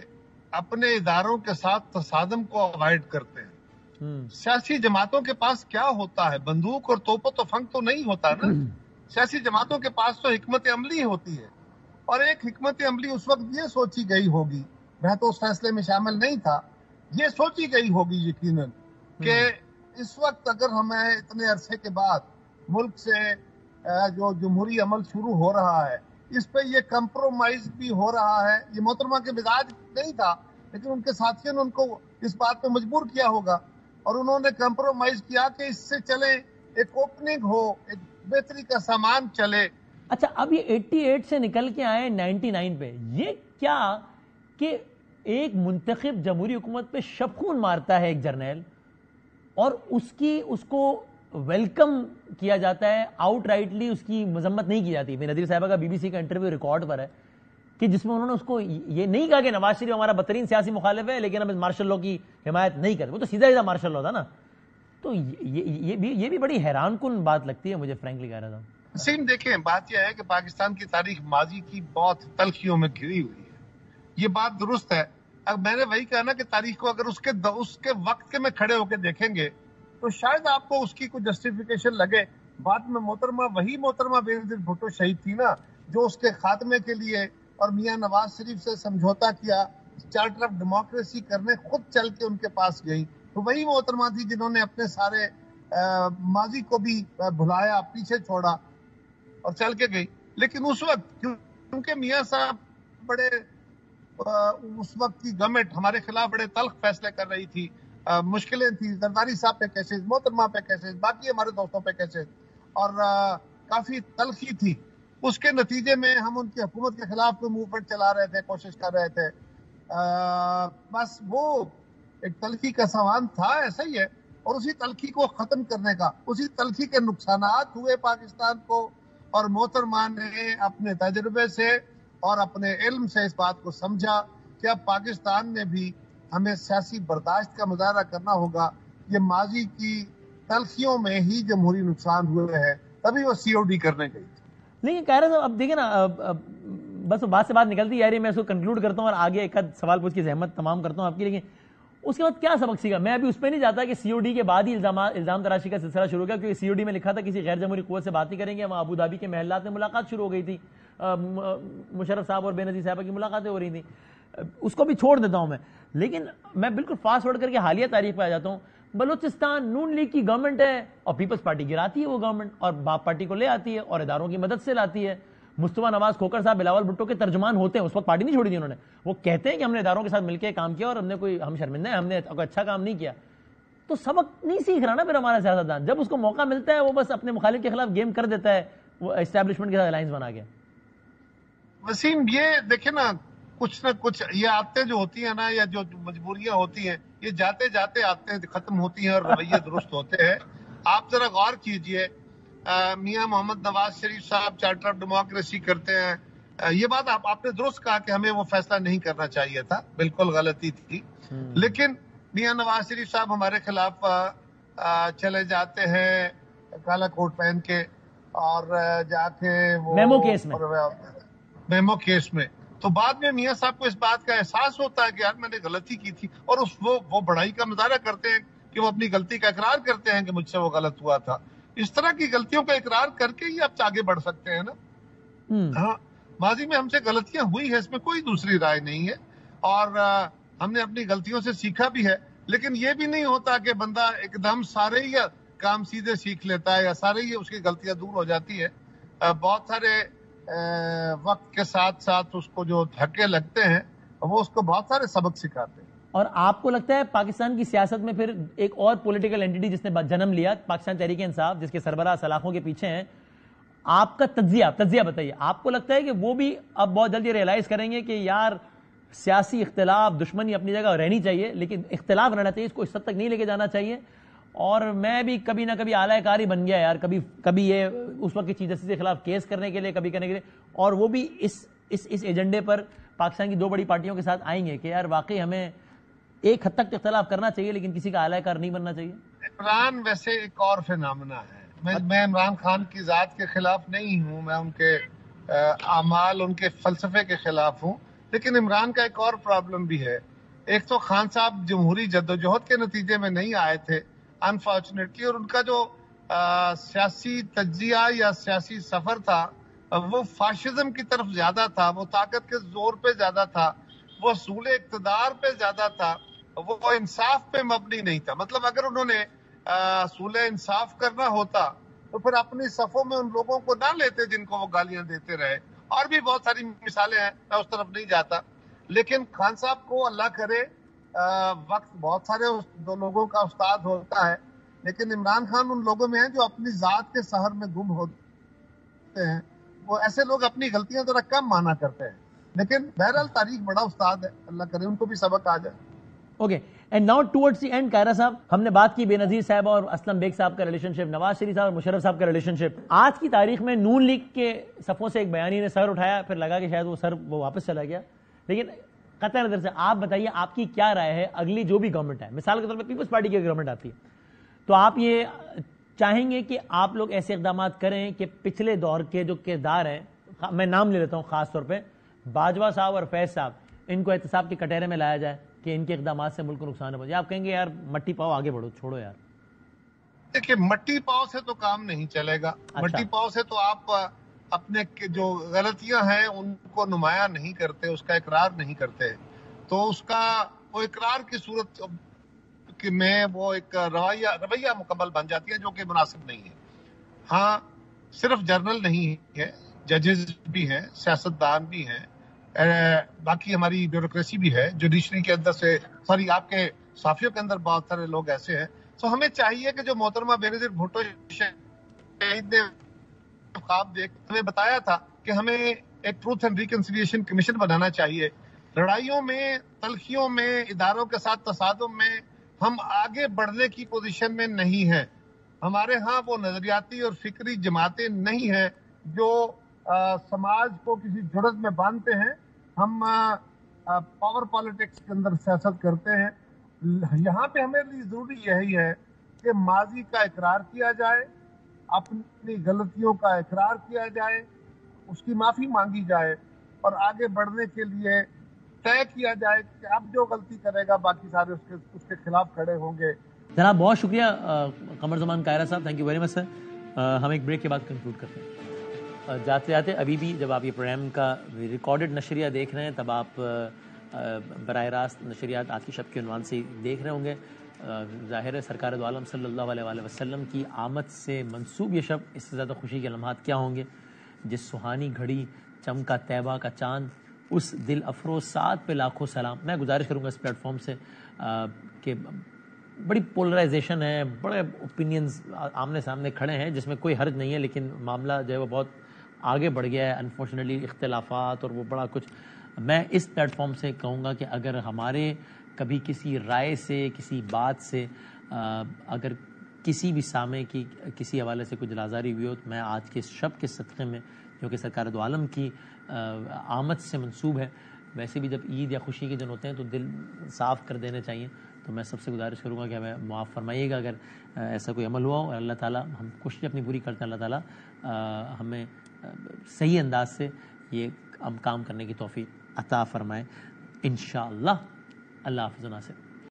اپنے اداروں کے ساتھ تصادم کو اوائڈ کرتے ہیں. سیاسی جماعتوں کے پاس کیا ہوتا ہے, بندوق اور توپ و تفنگ تو نہیں ہوتا نا. سیاسی جماعتوں کے پاس تو حکمت عملی ہوتی ہے, اور ایک حکمت عملی اس وقت یہ سوچی گئی ہوگی, میں تو اس فیصلے میں شامل نہیں تھا, یہ سوچی گئی ہوگی یقیناً کہ اس وقت اگر ہمیں اتنے عرصے کے بعد ملک سے جو جمہوری عمل شروع ہو رہا ہے اس پہ یہ کمپرومائز بھی ہو رہا ہے. یہ محترمہ کے مزاج نہیں تھا, لیکن ان کے ساتھیوں نے ان کو اس بات پہ مجبور کیا ہوگا, اور انہوں نے کمپرومائز کیا کہ اس سے چلے, ایک اوپننگ ہو, ایک بہتری کا سامان چلے. اچھا, اب یہ 88 سے نکل کے آئے 99 پہ, یہ کیا کہ ایک منتخب جمہوری حکومت پہ شب خون مارتا ہے ایک جرنیل, اور اس کو ویلکم کیا جاتا ہے, آؤٹ رائٹلی اس کی مذمت نہیں کی جاتی. بے نظیر صاحبہ کا بی بی سی کا انٹرویو ریکارڈ پر ہے کہ جس میں انہوں نے اس کو یہ نہیں کہا کہ نواز شریف ہمارا بدترین سیاسی مخالف ہے لیکن ہم اس مارشل لاء کی حمایت نہیں کرتے. وہ تو سیدھا مارشل لاء تھا نا. تو یہ بھی بڑی حیران کن بات لگتی ہے مجھے, فرینکلی کہہ رہا تھا. سیم, دیکھیں بات یہ ہے کہ پاکستان کی تاریخ ماضی کی بہت تلخیوں میں گھری ہوئی ہے, یہ بات درست ہے. اب میں نے وہی کہا نا کہ تاریخ کو اگر اس کے وقت کے میں کھڑے ہو کے دیکھیں گے تو شاید آپ کو اس کی کوئی جسٹیفیکیشن لگے. بعد میں محترمہ بے نظیر بھٹو شہید تھی نا, جو اس کے خاتمے کے لیے اور میاں نواز شریف سے سمجھوتا کیا, چارٹر آف ڈیموکریسی کرنے خود چل کے ان کے پاس گئی. تو وہی محترمہ تھی جنہوں نے اپنے سارے ماضی کو بھی بھلایا, پیچھے چھوڑا اور چل کے گئی. لیکن اس وقت کیونکہ میاں صاحب بڑے اس وقت کی گورنمنٹ ہمارے خلاف بڑے تلخ فیصلے کر رہی تھی, مشکلیں تھی, زرداری صاحب پہ کیسز, محترمہ پہ کیسز, باقی ہمارے دوستوں پہ کیسز, اور کافی تلخی تھی. اس کے نتیجے میں ہم ان کی حکومت کے خلاف کوئی موومنٹ چلا رہے تھے, کوشش کر رہے تھے. بس وہ ایک تلخی کا سامان تھا, ایسا ہی ہے. اور اسی تلخی کو ختم کرنے کا, اسی تلخی کے نقصانات ہوئے پاکستان کو, اور محترمہ نے اپنے تجربے سے اور اپنے علم سے اس بات کو سمجھا کہ اب پاکستان میں بھی ہمیں سیاسی برداشت کا مظاہرہ کرنا ہوگا. یہ ماضی کی تلخیوں میں ہی جمہوری نقصان ہوئے ہیں, تبھی وہ COD کرنے گئی. لیکن کہہ رہے تھے, اب دیکھیں نا, بس بات سے بات نکلتی ہے, میں اس کو کنکلوڈ کرتا ہوں اور آگے ایک سوال پوچھ کی زحمت تمام کرتا ہوں آپ کی. لیکن اس کے بعد کیا سبق سیکھا؟ میں ابھی اس پہ نہیں جاتا کہ COD کے بعد ہی الزام تراشی کا سلسلہ شروع ہو گیا, کیونکہ COD میں لکھا تھا کسی غیر جمہوری قوت سے بات نہیں کریں گے. وہاں ابو دھابی کے محلات میں ملاقات شروع ہو گئی تھی, مشرف صاحب اور بے نظیر صاحبہ کی ملاقاتیں ہو رہی تھیں. اس کو بھی چھوڑ دیتا ہوں میں. لیکن میں بالکل فاسٹ فارورڈ کر کے حالیہ تاریخ پہ آ جاتا ہوں. بلوچستان نون لیگ کی گورنمنٹ ہے اور پیپلز پارٹی گراتی ہے وہ گورنمنٹ, اور باپ پارٹی کو لے آتی ہے اور اداروں کی مدد سے لاتی ہے. مصطفیٰ نواز کھوکر صاحب بلاول بھٹو کے ترجمان ہوتے ہیں, اس وقت پارٹی نہیں چھوڑی تھی انہوں نے. وہ کہتے ہیں کہ ہم نے اداروں کے ساتھ مل کے کام کیا اور ہم شرمندہ ہیں, ہم نے اچھا کام نہیں کیا. تو سبق نہیں سیکھ رہا نا پھر ہمارا سیاستدان. جب اس کو موقع ملتا ہے وہ بس اپنے مخالف کے خلاف گیم کر دیتا ہے, وہ اسٹیبلشمنٹ کے ساتھ الائنس بنا کے. وسیم یہ دیکھیں نا, کچھ نہ کچھ یہ عادتیں جو ہوتی ہیں نا, یا جو مجبوریاں ہوتی ہیں, یہ جاتے جاتے عادتیں ختم ہوتی ہیں اور رویے درست ہوتے ہیں. آپ ذرا غور کیجئے, میاں محمد نواز شریف صاحب چارٹر آف ڈیموکریسی کرتے ہیں. یہ بات آپ نے درست کہا کہ ہمیں وہ فیصلہ نہیں کرنا چاہیے تھا, بالکل غلطی تھی. لیکن میاں نواز شریف صاحب ہمارے خلاف چلے جاتے ہیں کالا کوٹ پہن کے, اور جا کے وہ میمو کیس میں, تو بعد میں میاں صاحب کو اس بات کا احساس ہوتا ہے کہ یار میں نے غلطی کی تھی, اور وہ بڑائی کا مظاہرہ کرتے ہیں کہ وہ اپنی غلطی کا اقرار کرتے ہیں کہ مجھ سے وہ غلط ہوا تھا. اس طرح کی غلطیوں کا اقرار کر کے ہی آپ آگے بڑھ سکتے ہیں نا. ہاں, ماضی میں ہم سے غلطیاں ہوئی ہیں, اس میں کوئی دوسری رائے نہیں ہے, اور ہم نے اپنی غلطیوں سے سیکھا بھی ہے. لیکن یہ بھی نہیں ہوتا کہ بندہ ایک دم سارے ہی کام سیدھے سیکھ لیتا ہے یا سارے ہی اس کی غلطیاں دور ہو جاتی ہے. بہت سارے وقت کے ساتھ ساتھ اس کو جو دھکے لگتے ہیں وہ اس کو بہت سارے سبق سکھاتے ہیں. اور آپ کو لگتا ہے پاکستان کی سیاست میں پھر ایک اور پولیٹیکل اینٹی جس نے جنم لیا, پاکستان تحریک انصاف, جس کے سربراہ سلاخوں کے پیچھے ہیں, آپ کا تجزیہ بتائیے. آپ کو لگتا ہے کہ وہ بھی اب بہت جلدی ریئلائز کریں گے کہ یار سیاسی اختلاف دشمنی اپنی جگہ رہنی چاہیے, لیکن اختلاف رہنا چاہیے, اس کو اس حد تک نہیں لے کے جانا چاہیے, اور میں بھی کبھی نہ کبھی اعلی کار ہی بن گیا یار, کبھی یہ اس وقت کی چیز جسٹس کے خلاف کیس کرنے کے لیے, کبھی کرنے کے لیے, اور وہ بھی اس ایجنڈے پر پاکستان کی دو بڑی پارٹیوں کے ساتھ آئیں گے کہ یار واقعی ہمیں ایک حد تک اختلاف کرنا چاہیے لیکن کسی کا اعلی کار نہیں بننا چاہیے. عمران ویسے ایک اور فینامنا ہے. میں عمران خان کی ذات کے خلاف نہیں ہوں, میں ان کے اعمال, ان کے فلسفے کے خلاف ہوں, لیکن عمران کا ایک اور پرابلم بھی ہے. ایک تو خان صاحب جمہوری جدوجہد کے نتیجے میں نہیں آئے تھے انفارچونیٹلی, اور ان کا جو سیاسی تجزیہ یا سیاسی سفر تھا وہ فاشزم کی طرف زیادہ تھا, وہ طاقت کے زور پہ زیادہ تھا, وہ اصول اقتدار پہ زیادہ تھا, وہ انصاف پہ مبنی نہیں تھا. مطلب اگر انہوں نے اصول انصاف کرنا ہوتا تو پھر اپنی صفوں میں ان لوگوں کو نہ لیتے جن کو وہ گالیاں دیتے رہے. اور بھی بہت ساری مثالیں ہیں, میں اس طرف نہیں جاتا. لیکن خان صاحب کو اللہ کرے وقت بہت سارے دو لوگوں کا استاد ہوتا ہے, لیکن عمران خان ان لوگوں میں ہیں جو اپنی ذات کے سحر میں گم ہوتے ہیں. وہ ایسے لوگ اپنی غلطیاں ذرا کم مانا کرتے ہیں, لیکن بہرحال تاریخ بڑا استاد ہے, اللہ کرے ان کو بھی سبق آ جائے. Okay, and now towards the end Kaira صاحب, ہم نے بات کی بے نظیر صاحب اور اسلم بیگ صاحب کا ریلیشن شپ, نواز شریف صاحب اور مشرف صاحب کا ریلیشن شپ. آج کی تاریخ میں نون لیگ کے صفوں سے ایک بیانی نے سر اٹھایا, پھر لگا کہ شاید وہ سر وہ واپس چلا گیا, لیکن قطع نظر سے آپ بتائیے آپ کی کیا رائے ہے اگلی جو بھی گورنمنٹ ہے, مثال کے طور پہ پیپلز پارٹی کی گورنمنٹ آتی ہے تو آپ یہ چاہیں گے کہ آپ لوگ ایسے اقدامات کریں کہ پچھلے دور کے جو کردار ہیں, میں نام لے لیتا ہوں خاص طور پہ باجوہ صاحب اور فیض صاحب, ان کو احتساب کے کٹہرے میں لایا جائے کہ ان کے اقدامات سے ملک کو نقصان ہو جائے, آپ کہیں گے یار مٹی پاؤ آگے بڑھو, چھوڑو یار؟ دیکھیں مٹی پاؤ سے تو کام نہیں چلے گا. مٹی پاؤ سے تو آپ اپنے جو غلطیاں ہیں ان کو نمایاں نہیں کرتے, اس کا اقرار نہیں کرتے, تو اس کا وہ اقرار کی صورت میں وہ ایک رویہ مکمل بن جاتی ہے جو کہ مناسب نہیں ہے. ہاں, صرف جرنل نہیں ہے, ججز بھی ہیں, سیاستدان بھی ہیں, باقی ہماری بیوروکریسی بھی ہے, جوڈیشری کے اندر سے سوری آپ کے صحافیوں کے اندر بہت سارے لوگ ایسے ہیں. تو ہمیں چاہیے کہ جو محترمہ بینظیر بھٹو شہید نے خواب دیکھ ہمیں بتایا تھا کہ ہمیں ایک ٹروتھ اینڈ ریکنسیلیشن کمیشن بنانا چاہیے. لڑائیوں میں, تلخیوں میں, اداروں کے ساتھ تصادم میں ہم آگے بڑھنے کی پوزیشن میں نہیں ہیں. ہمارے ہاں وہ نظریاتی اور فکری جماعتیں نہیں ہیں جو سماج کو کسی جڑت میں باندھتے ہیں. ہم پاور پالیٹکس کے اندر سیاست کرتے ہیں. یہاں پہ ہمیں لیے ضروری یہی ہے کہ ماضی کا اقرار کیا جائے, اپنی غلطیوں کا اقرار کیا جائے, اس کی معافی مانگی جائے, اور آگے بڑھنے کے لیے طے کیا جائے کہ اب جو غلطی کرے گا باقی سارے اس کے خلاف کھڑے ہوں گے. جناب بہت شکریہ قمر زمان کائرہ صاحب, تھینک یو ویری مچ سر. ہم ایک بریک کے بعد کنکلوڈ کرتے ہیں. جاتے جاتے ابھی بھی جب آپ یہ پروگرام کا ریکارڈڈ نشریہ دیکھ رہے ہیں تب آپ براہ راست نشریات آج کی شب کے عنوان سے دیکھ رہے ہوں گے. ظاہر ہے سرکار دو عالم صلی اللہ علیہ وآلہ وسلم کی آمد سے منسوب یہ شب, اس سے زیادہ خوشی کے لمحات کیا ہوں گے. جس سہانی گھڑی چمکا طیبہ کا چاند, اس دل افروز ساتھ پہ لاکھوں سلام. میں گزارش کروں گا اس پلیٹ فارم سے کہ بڑی پولرائزیشن ہے, بڑے اوپینینز آمنے سامنے کھڑے ہیں, جس میں کوئی حرج نہیں ہے, لیکن معاملہ جو ہے وہ بہت آگے بڑھ گیا ہے انفارچونیٹلی, اختلافات اور وہ بڑا کچھ. میں اس پلیٹ فارم سے کہوں گا کہ اگر ہمارے کبھی کسی رائے سے, کسی بات سے اگر کسی بھی سامع کی کسی حوالے سے کچھ لازاری ہوئی ہو, تو میں آج کے اس شب کے صدقے میں جو کہ سرکار دو عالم کی آمد سے منسوب ہے, ویسے بھی جب عید یا خوشی کے دن ہوتے ہیں تو دل صاف کر دینے چاہیے, تو میں سب سے گزارش کروں گا کہ ہمیں معاف فرمائیے گا اگر ایسا کوئی عمل ہوا ہو, اور اللہ تعالیٰ, ہم کوشش اپنی پوری کرتے ہیں, اللہ تعالیٰ ہمیں صحیح انداز سے یہ کام کرنے کی توفیق عطا فرمائے انشاءاللہ. اللہ حافظ و ناصر.